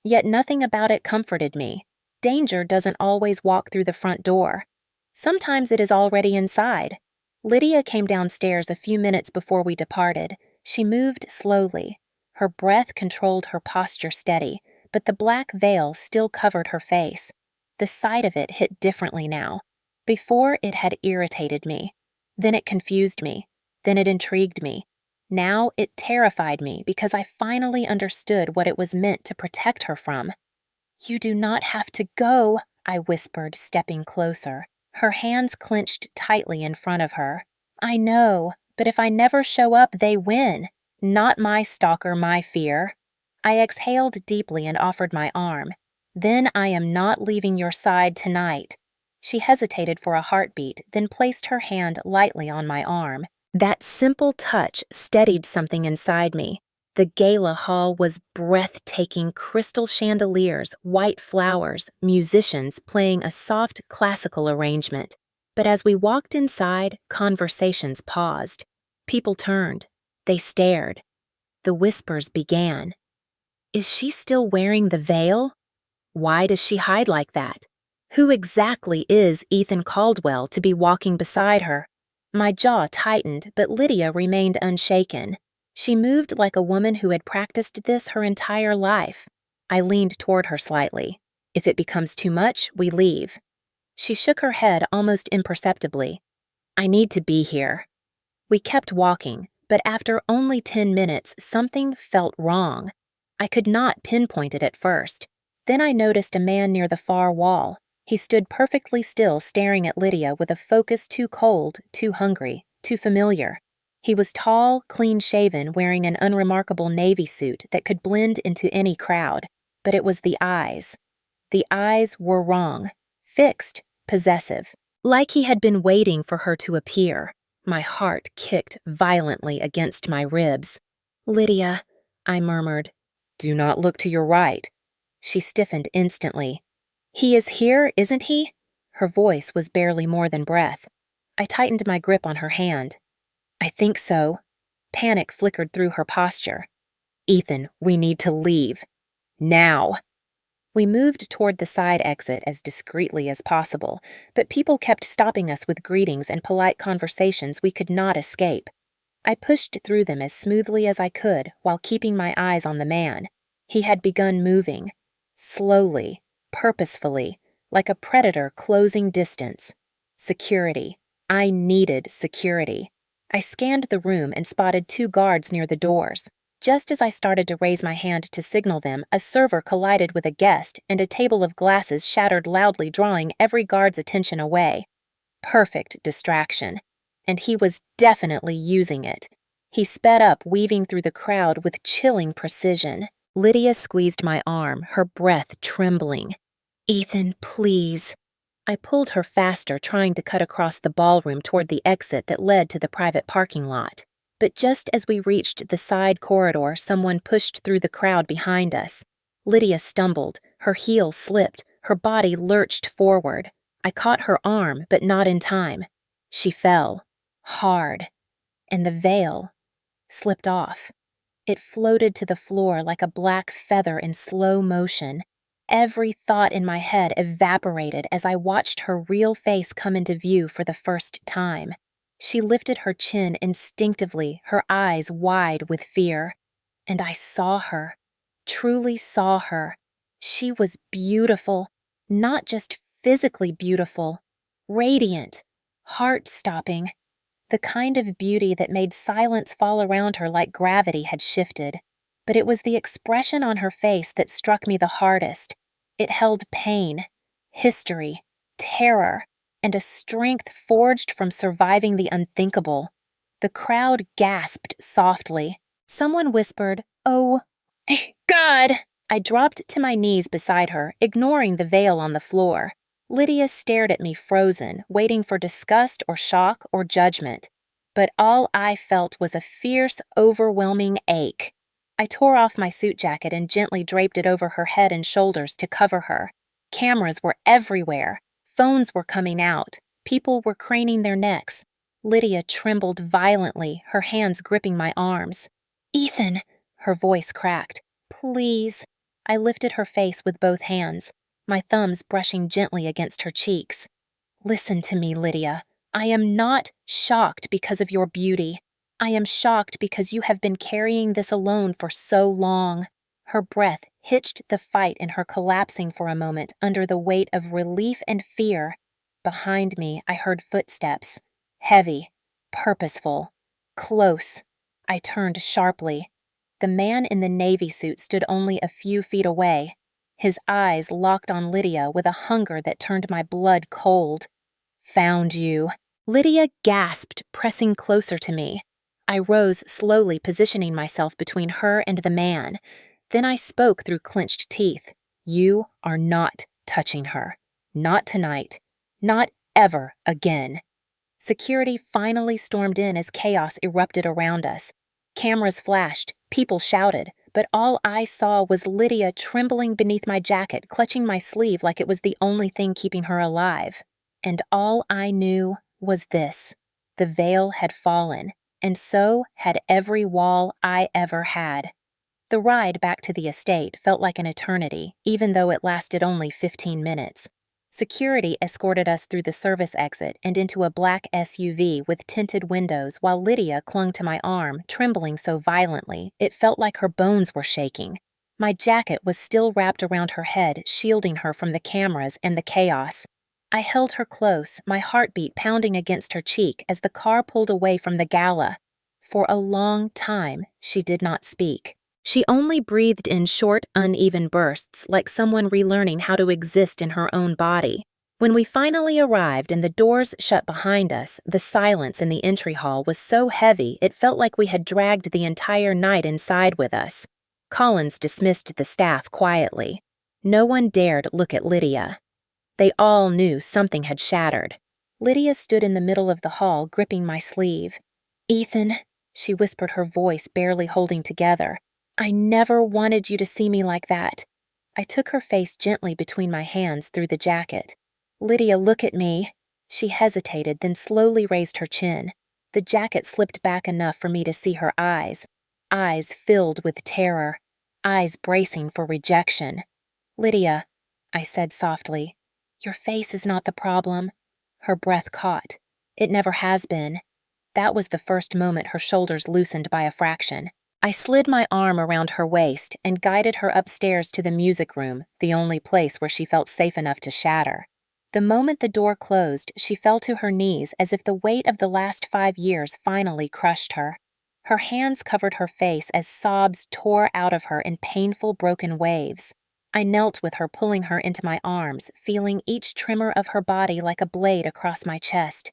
Yet nothing about it comforted me. Danger doesn't always walk through the front door. Sometimes it is already inside. Lydia came downstairs a few minutes before we departed. She moved slowly. Her breath controlled her posture steady, but the black veil still covered her face. The sight of it hit differently now. Before, it had irritated me. Then it confused me. Then it intrigued me. Now it terrified me because I finally understood what it was meant to protect her from. "You do not have to go," I whispered, stepping closer. Her hands clenched tightly in front of her. "I know, but if I never show up, they win. Not my stalker, my fear." I exhaled deeply and offered my arm. "Then I am not leaving your side tonight." She hesitated for a heartbeat, then placed her hand lightly on my arm. That simple touch steadied something inside me. The gala hall was breathtaking: crystal chandeliers, white flowers, musicians playing a soft classical arrangement. But as we walked inside, conversations paused. People turned. They stared. The whispers began. "Is she still wearing the veil? Why does she hide like that? Who exactly is Ethan Caldwell to be walking beside her?" My jaw tightened, but Lydia remained unshaken. She moved like a woman who had practiced this her entire life. I leaned toward her slightly. "If it becomes too much, we leave." She shook her head almost imperceptibly. "I need to be here." We kept walking, but after only 10 minutes, something felt wrong. I could not pinpoint it at first. Then I noticed a man near the far wall. He stood perfectly still, staring at Lydia with a focus too cold, too hungry, too familiar. He was tall, clean-shaven, wearing an unremarkable navy suit that could blend into any crowd. But it was the eyes. The eyes were wrong. Fixed, possessive. Like he had been waiting for her to appear. My heart kicked violently against my ribs. "Lydia," I murmured. "Do not look to your right." She stiffened instantly. "He is here, isn't he?" Her voice was barely more than breath. I tightened my grip on her hand. "I think so." Panic flickered through her posture. "Ethan, we need to leave. Now." We moved toward the side exit as discreetly as possible, but people kept stopping us with greetings and polite conversations we could not escape. I pushed through them as smoothly as I could while keeping my eyes on the man. He had begun moving. Slowly, purposefully, like a predator closing distance. Security. I needed security. I scanned the room and spotted 2 guards near the doors. Just as I started to raise my hand to signal them, a server collided with a guest and a table of glasses shattered loudly, drawing every guard's attention away. Perfect distraction. And he was definitely using it. He sped up, weaving through the crowd with chilling precision. Lydia squeezed my arm, her breath trembling. "Ethan, please." I pulled her faster, trying to cut across the ballroom toward the exit that led to the private parking lot. But just as we reached the side corridor, someone pushed through the crowd behind us. Lydia stumbled, her heel slipped, her body lurched forward. I caught her arm, but not in time. She fell, hard, and the veil slipped off. It floated to the floor like a black feather in slow motion. Every thought in my head evaporated as I watched her real face come into view for the first time. She lifted her chin instinctively, her eyes wide with fear. And I saw her, truly saw her. She was beautiful, not just physically beautiful, radiant, heart-stopping. The kind of beauty that made silence fall around her like gravity had shifted. But it was the expression on her face that struck me the hardest. It held pain, history, terror, and a strength forged from surviving the unthinkable. The crowd gasped softly. Someone whispered, "Oh, God!" I dropped to my knees beside her, ignoring the veil on the floor. Lydia stared at me frozen, waiting for disgust or shock or judgment. But all I felt was a fierce, overwhelming ache. I tore off my suit jacket and gently draped it over her head and shoulders to cover her. Cameras were everywhere. Phones were coming out. People were craning their necks. Lydia trembled violently, her hands gripping my arms. "Ethan," her voice cracked. "Please." I lifted her face with both hands, my thumbs brushing gently against her cheeks. "Listen to me, Lydia. I am not shocked because of your beauty. I am shocked because you have been carrying this alone for so long." Her breath hitched the fight in her collapsing for a moment under the weight of relief and fear. Behind me, I heard footsteps. Heavy, purposeful, close. I turned sharply. The man in the navy suit stood only a few feet away. His eyes locked on Lydia with a hunger that turned my blood cold. "Found you." Lydia gasped, pressing closer to me. I rose slowly, positioning myself between her and the man. Then I spoke through clenched teeth. "You are not touching her. Not tonight. Not ever again." Security finally stormed in as chaos erupted around us. Cameras flashed, people shouted, but all I saw was Lydia trembling beneath my jacket, clutching my sleeve like it was the only thing keeping her alive. And all I knew was this: the veil had fallen, and so had every wall I ever had. The ride back to the estate felt like an eternity, even though it lasted only 15 minutes. Security escorted us through the service exit and into a black SUV with tinted windows while Lydia clung to my arm, trembling so violently it felt like her bones were shaking. My jacket was still wrapped around her head, shielding her from the cameras and the chaos. I held her close, my heartbeat pounding against her cheek as the car pulled away from the gala. For a long time, she did not speak. She only breathed in short, uneven bursts, like someone relearning how to exist in her own body. When we finally arrived and the doors shut behind us, the silence in the entry hall was so heavy it felt like we had dragged the entire night inside with us. Collins dismissed the staff quietly. No one dared look at Lydia. They all knew something had shattered. Lydia stood in the middle of the hall, gripping my sleeve. "Ethan," she whispered, her voice barely holding together. "I never wanted you to see me like that." I took her face gently between my hands through the jacket. "Lydia, look at me." She hesitated, then slowly raised her chin. The jacket slipped back enough for me to see her eyes. Eyes filled with terror. Eyes bracing for rejection. "Lydia," I said softly, "your face is not the problem." Her breath caught. It never has been. That was the first moment her shoulders loosened by a fraction. I slid my arm around her waist and guided her upstairs to the music room, the only place where she felt safe enough to shatter. The moment the door closed, she fell to her knees as if the weight of the last 5 years finally crushed her. Her hands covered her face as sobs tore out of her in painful, broken waves. I knelt with her, pulling her into my arms, feeling each tremor of her body like a blade across my chest.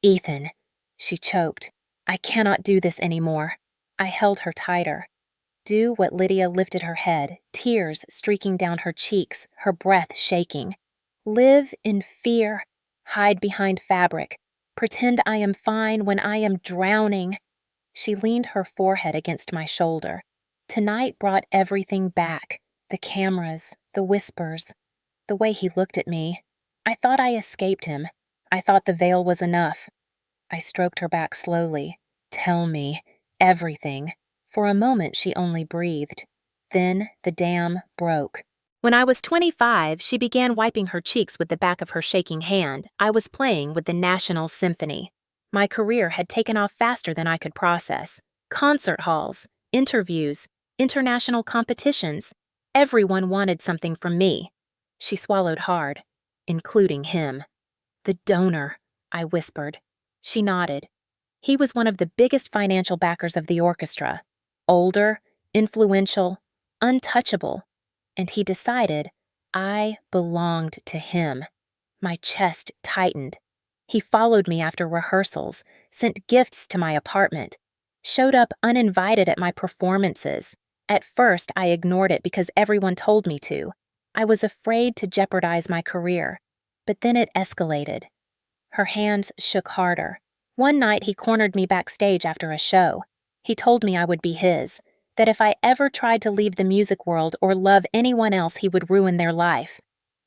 "Ethan," she choked, "I cannot do this anymore." I held her tighter. "Do what?" Lydia lifted her head, tears streaking down her cheeks, her breath shaking. "Live in fear, hide behind fabric, pretend I am fine when I am drowning." She leaned her forehead against my shoulder. Tonight brought everything back. The cameras, the whispers, the way he looked at me. I thought I escaped him. I thought the veil was enough. I stroked her back slowly. Tell me. Everything. For a moment she only breathed. Then the dam broke. When I was 25, she began wiping her cheeks with the back of her shaking hand. I was playing with the National Symphony. My career had taken off faster than I could process. Concert halls, interviews, international competitions. Everyone wanted something from me. She swallowed hard, including him. The donor, I whispered. She nodded. He was one of the biggest financial backers of the orchestra. Older, influential, untouchable. And he decided I belonged to him. My chest tightened. He followed me after rehearsals, sent gifts to my apartment, showed up uninvited at my performances. At first, I ignored it because everyone told me to. I was afraid to jeopardize my career. But then it escalated. Her hands shook harder. One night, he cornered me backstage after a show. He told me I would be his, that if I ever tried to leave the music world or love anyone else, he would ruin their life.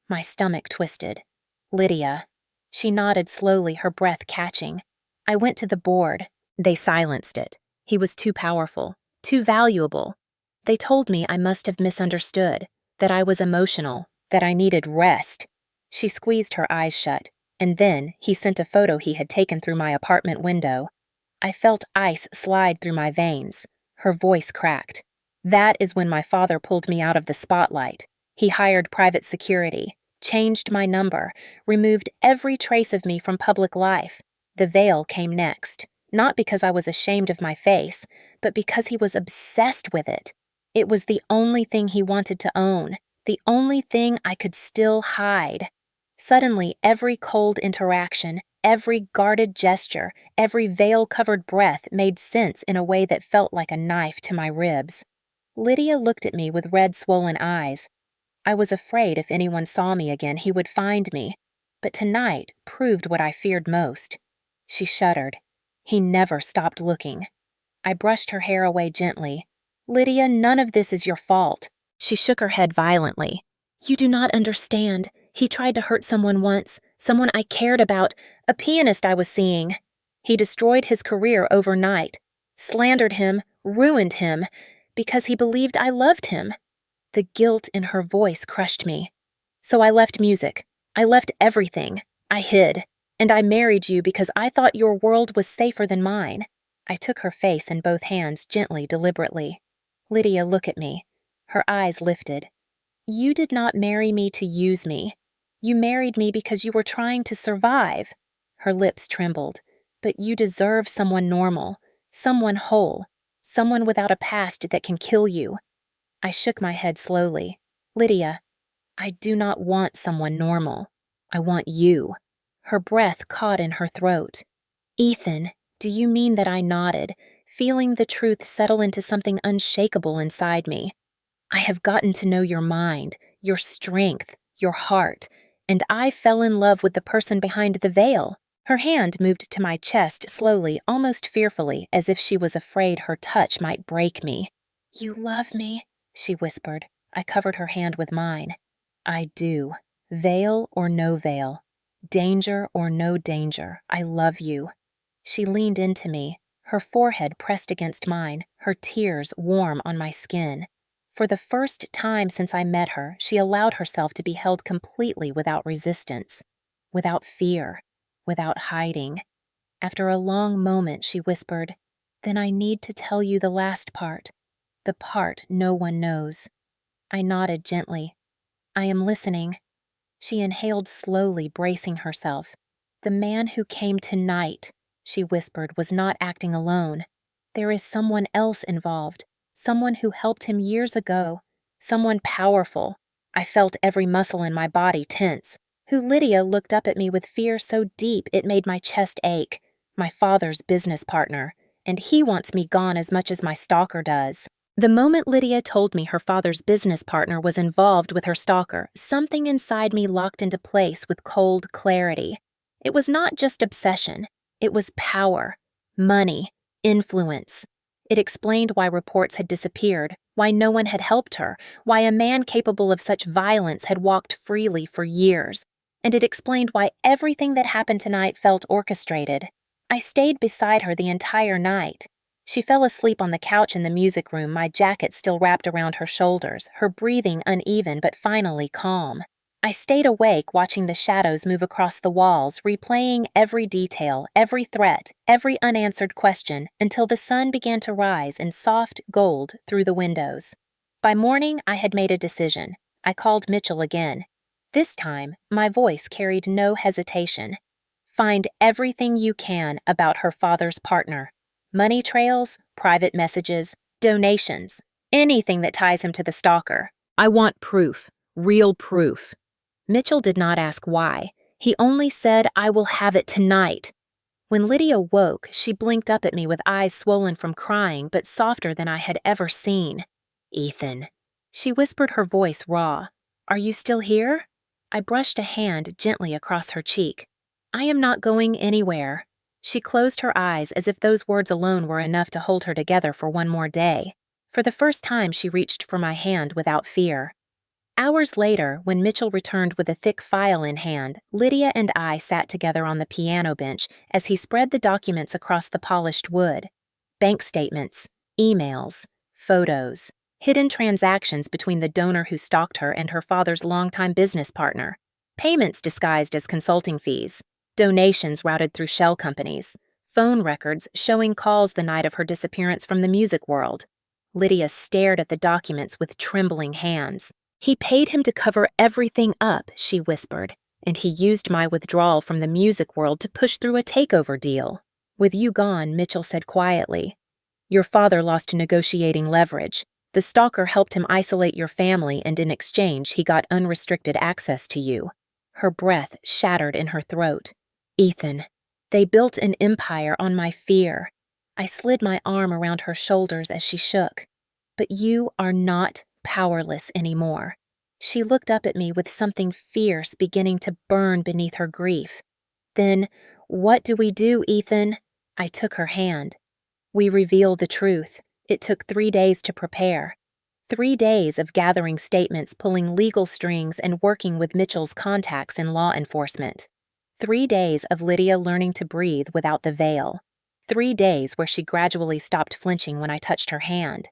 My stomach twisted. Lydia. She nodded slowly, her breath catching. I went to the board. They silenced it. He was too powerful, too valuable. They told me I must have misunderstood, that I was emotional, that I needed rest. She squeezed her eyes shut, and then he sent a photo he had taken through my apartment window. I felt ice slide through my veins. Her voice cracked. That is when my father pulled me out of the spotlight. He hired private security, changed my number, removed every trace of me from public life. The veil came next, not because I was ashamed of my face, but because he was obsessed with it. It was the only thing he wanted to own, the only thing I could still hide. Suddenly, every cold interaction, every guarded gesture, every veil-covered breath made sense in a way that felt like a knife to my ribs. Lydia looked at me with red, swollen eyes. I was afraid if anyone saw me again, he would find me, but tonight proved what I feared most. She shuddered. He never stopped looking. I brushed her hair away gently. Lydia, none of this is your fault. She shook her head violently. You do not understand. He tried to hurt someone once, someone I cared about, a pianist I was seeing. He destroyed his career overnight, slandered him, ruined him, because he believed I loved him. The guilt in her voice crushed me. So I left music. I left everything. I hid. And I married you because I thought your world was safer than mine. I took her face in both hands gently, deliberately. Lydia, look at me. Her eyes lifted. You did not marry me to use me. You married me because you were trying to survive. Her lips trembled. But you deserve someone normal, someone whole, someone without a past that can kill you. I shook my head slowly. Lydia, I do not want someone normal. I want you. Her breath caught in her throat. Ethan, do you mean that? I nodded, feeling the truth settle into something unshakable inside me. I have gotten to know your mind, your strength, your heart, and I fell in love with the person behind the veil. Her hand moved to my chest slowly, almost fearfully, as if she was afraid her touch might break me. You love me, she whispered. I covered her hand with mine. I do. Veil or no veil. Danger or no danger. I love you. She leaned into me, her forehead pressed against mine, her tears warm on my skin. For the first time since I met her, she allowed herself to be held completely without resistance, without fear, without hiding. After a long moment, she whispered, Then I need to tell you the last part, the part no one knows. I nodded gently. I am listening. She inhaled slowly, bracing herself. The man who came tonight, she whispered, was not acting alone. There is someone else involved, someone who helped him years ago, someone powerful. I felt every muscle in my body tense. Who Lydia looked up at me with fear so deep it made my chest ache. My father's business partner, and he wants me gone as much as my stalker does. The moment Lydia told me her father's business partner was involved with her stalker, something inside me locked into place with cold clarity. It was not just obsession. It was power, money, Influence. It explained why reports had disappeared, why no one had helped her, why a man capable of such violence had walked freely for years. And it explained why everything that happened tonight felt orchestrated. I stayed beside her the entire night. She fell asleep on the couch in the music room, my jacket still wrapped around her shoulders, her breathing uneven but finally calm. I stayed awake watching the shadows move across the walls, replaying every detail, every threat, every unanswered question until the sun began to rise in soft gold through the windows. By morning, I had made a decision. I called Mitchell again. This time, my voice carried no hesitation. Find everything you can about her father's partner. Money trails, private messages, donations, anything that ties him to the stalker. I want proof, real proof. Mitchell did not ask why. He only said, "I will have it tonight." When Lydia woke, she blinked up at me with eyes swollen from crying, but softer than I had ever seen. "Ethan." She whispered, her voice raw. "Are you still here?" I brushed a hand gently across her cheek. "I am not going anywhere." She closed her eyes as if those words alone were enough to hold her together for one more day. For the first time, she reached for my hand without fear. Hours later, when Mitchell returned with a thick file in hand, Lydia and I sat together on the piano bench as he spread the documents across the polished wood. Bank statements, emails, photos, hidden transactions between the donor who stalked her and her father's longtime business partner, payments disguised as consulting fees, donations routed through shell companies, phone records showing calls the night of her disappearance from the music world. Lydia stared at the documents with trembling hands. "He paid him to cover everything up," she whispered, "and he used my withdrawal from the music world to push through a takeover deal." "With you gone," Mitchell said quietly, "your father lost negotiating leverage. The stalker helped him isolate your family, and in exchange, he got unrestricted access to you." Her breath shattered in her throat. "Ethan, they built an empire on my fear." I slid my arm around her shoulders as she shook. "But you are not powerless anymore." She looked up at me with something fierce beginning to burn beneath her grief. "Then, what do we do, Ethan?" I took her hand. "We reveal the truth. It took 3 days to prepare. 3 days of gathering statements, pulling legal strings, and working with Mitchell's contacts in law enforcement. 3 days of Lydia learning to breathe without the veil. 3 days where she gradually stopped flinching when I touched her hand.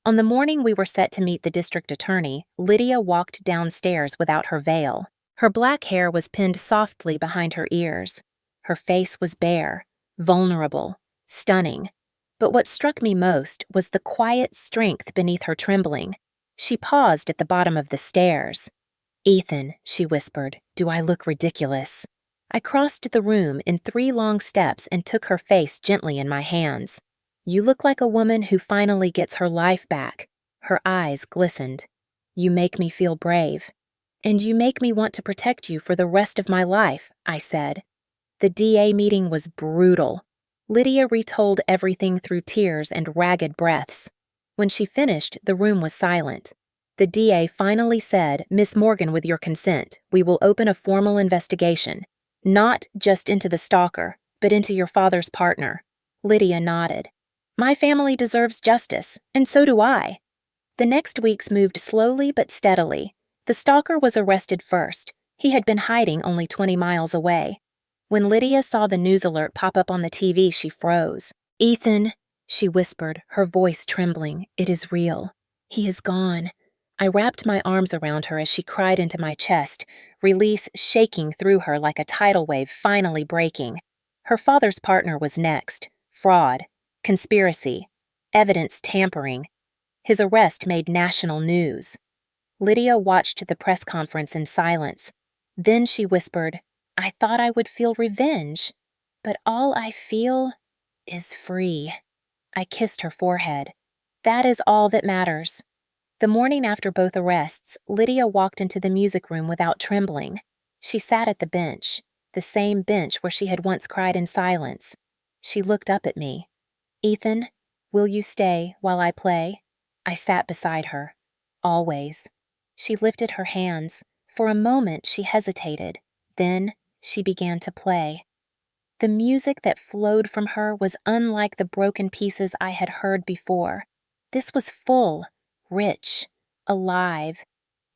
On the morning we were set to meet the district attorney, Lydia walked downstairs without her veil. Her black hair was pinned softly behind her ears. Her face was bare, vulnerable, stunning. But what struck me most was the quiet strength beneath her trembling. She paused at the bottom of the stairs. "Ethan," she whispered, "do I look ridiculous?" I crossed the room in 3 long steps and took her face gently in my hands. "You look like a woman who finally gets her life back." Her eyes glistened. "You make me feel brave. And you make me want to protect you for the rest of my life," I said. The DA meeting was brutal. Lydia retold everything through tears and ragged breaths. When she finished, the room was silent. The DA finally said, "Miss Morgan, with your consent, we will open a formal investigation. Not just into the stalker, but into your father's partner." Lydia nodded. "My family deserves justice, and so do I." The next weeks moved slowly but steadily. The stalker was arrested first. He had been hiding only 20 miles away. When Lydia saw the news alert pop up on the TV, she froze. "Ethan," she whispered, her voice trembling, "it is real. He is gone." I wrapped my arms around her as she cried into my chest, release shaking through her like a tidal wave finally breaking. Her father's partner was next. Fraud. Conspiracy. Evidence tampering. His arrest made national news. Lydia watched the press conference in silence. Then she whispered, "I thought I would feel revenge, but all I feel is free." I kissed her forehead. "That is all that matters." The morning after both arrests, Lydia walked into the music room without trembling. She sat at the bench, the same bench where she had once cried in silence. She looked up at me. "Ethan, will you stay while I play?" I sat beside her. "Always." She lifted her hands. For a moment she hesitated. Then she began to play. The music that flowed from her was unlike the broken pieces I had heard before. This was full, rich, alive.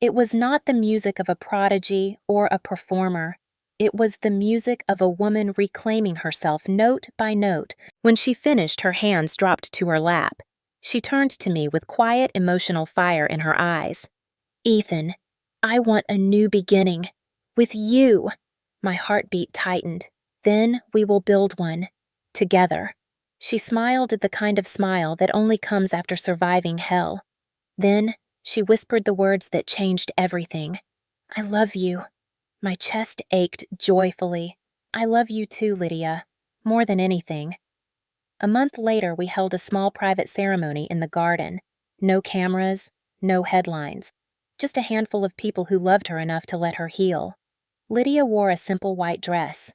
It was not the music of a prodigy or a performer. It was the music of a woman reclaiming herself note by note. When she finished, her hands dropped to her lap. She turned to me with quiet, emotional fire in her eyes. "Ethan, I want a new beginning. With you." My heartbeat tightened. "Then we will build one. Together." She smiled the kind of smile that only comes after surviving hell. Then she whispered the words that changed everything. "I love you." My chest ached joyfully. "I love you too, Lydia. More than anything." A month later, we held a small private ceremony in the garden. No cameras, no headlines. Just a handful of people who loved her enough to let her heal. Lydia wore a simple white dress.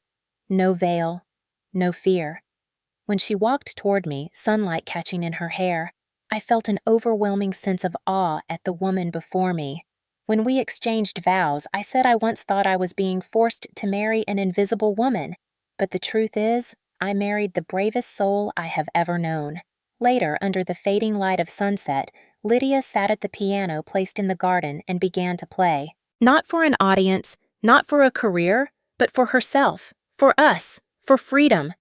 No veil, no fear. When she walked toward me, sunlight catching in her hair, I felt an overwhelming sense of awe at the woman before me. When we exchanged vows, I said I once thought I was being forced to marry an invisible woman, but the truth is, I married the bravest soul I have ever known. Later, under the fading light of sunset, Lydia sat at the piano placed in the garden and began to play. Not for an audience, not for a career, but for herself, for us, for freedom.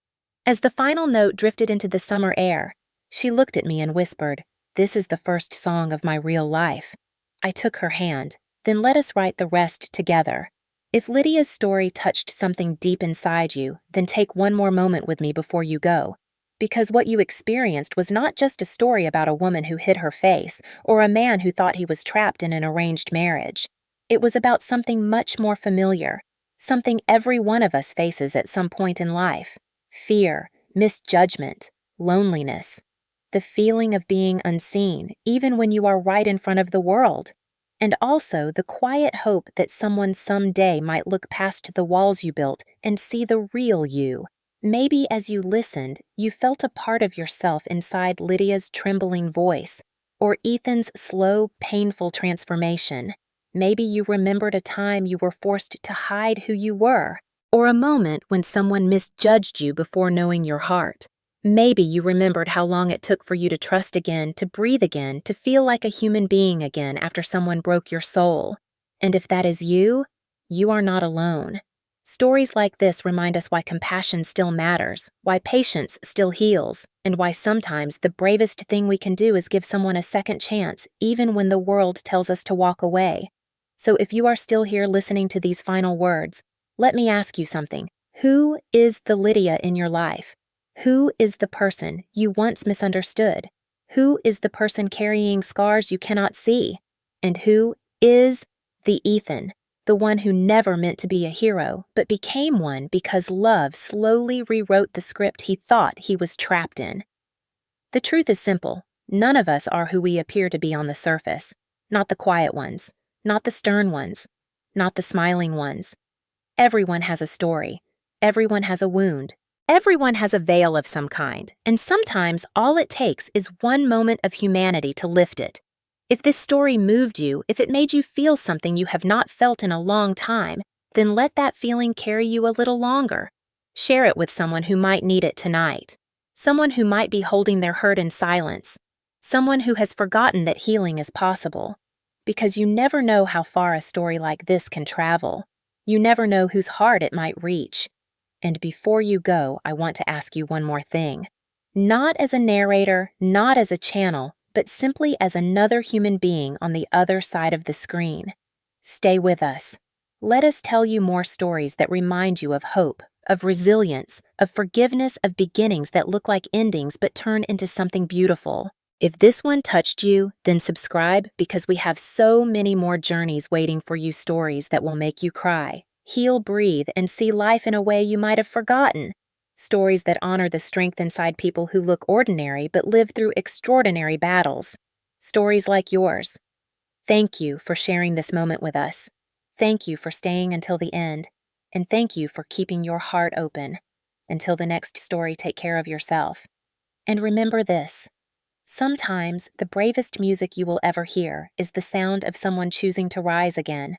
As the final note drifted into the summer air, she looked at me and whispered, "This is the first song of my real life." I took her hand. "Then let us write the rest together." If Lydia's story touched something deep inside you, then take one more moment with me before you go. Because what you experienced was not just a story about a woman who hid her face or a man who thought he was trapped in an arranged marriage. It was about something much more familiar, something every one of us faces at some point in life. Fear, misjudgment, loneliness. The feeling of being unseen, even when you are right in front of the world. And also the quiet hope that someone someday might look past the walls you built and see the real you. Maybe as you listened, you felt a part of yourself inside Lydia's trembling voice, or Ethan's slow, painful transformation. Maybe you remembered a time you were forced to hide who you were, or a moment when someone misjudged you before knowing your heart. Maybe you remembered how long it took for you to trust again, to breathe again, to feel like a human being again after someone broke your soul. And if that is you, you are not alone. Stories like this remind us why compassion still matters, why patience still heals, and why sometimes the bravest thing we can do is give someone a second chance, even when the world tells us to walk away. So if you are still here listening to these final words, let me ask you something. Who is the Lydia in your life? Who is the person you once misunderstood? Who is the person carrying scars you cannot see? And who is the Ethan, the one who never meant to be a hero, but became one because love slowly rewrote the script he thought he was trapped in? The truth is simple. None of us are who we appear to be on the surface. Not the quiet ones, not the stern ones, not the smiling ones. Everyone has a story. Everyone has a wound. Everyone has a veil of some kind, and sometimes all it takes is one moment of humanity to lift it. If this story moved you, if it made you feel something you have not felt in a long time, then let that feeling carry you a little longer. Share it with someone who might need it tonight. Someone who might be holding their hurt in silence. Someone who has forgotten that healing is possible. Because you never know how far a story like this can travel. You never know whose heart it might reach. And before you go, I want to ask you one more thing. Not as a narrator, not as a channel, but simply as another human being on the other side of the screen. Stay with us. Let us tell you more stories that remind you of hope, of resilience, of forgiveness, of beginnings that look like endings but turn into something beautiful. If this one touched you, then subscribe because we have so many more journeys waiting for you, stories that will make you cry, heal, breathe, and see life in a way you might have forgotten. Stories that honor the strength inside people who look ordinary but live through extraordinary battles. Stories like yours. Thank you for sharing this moment with us. Thank you for staying until the end. And thank you for keeping your heart open. Until the next story, take care of yourself. And remember this. Sometimes the bravest music you will ever hear is the sound of someone choosing to rise again.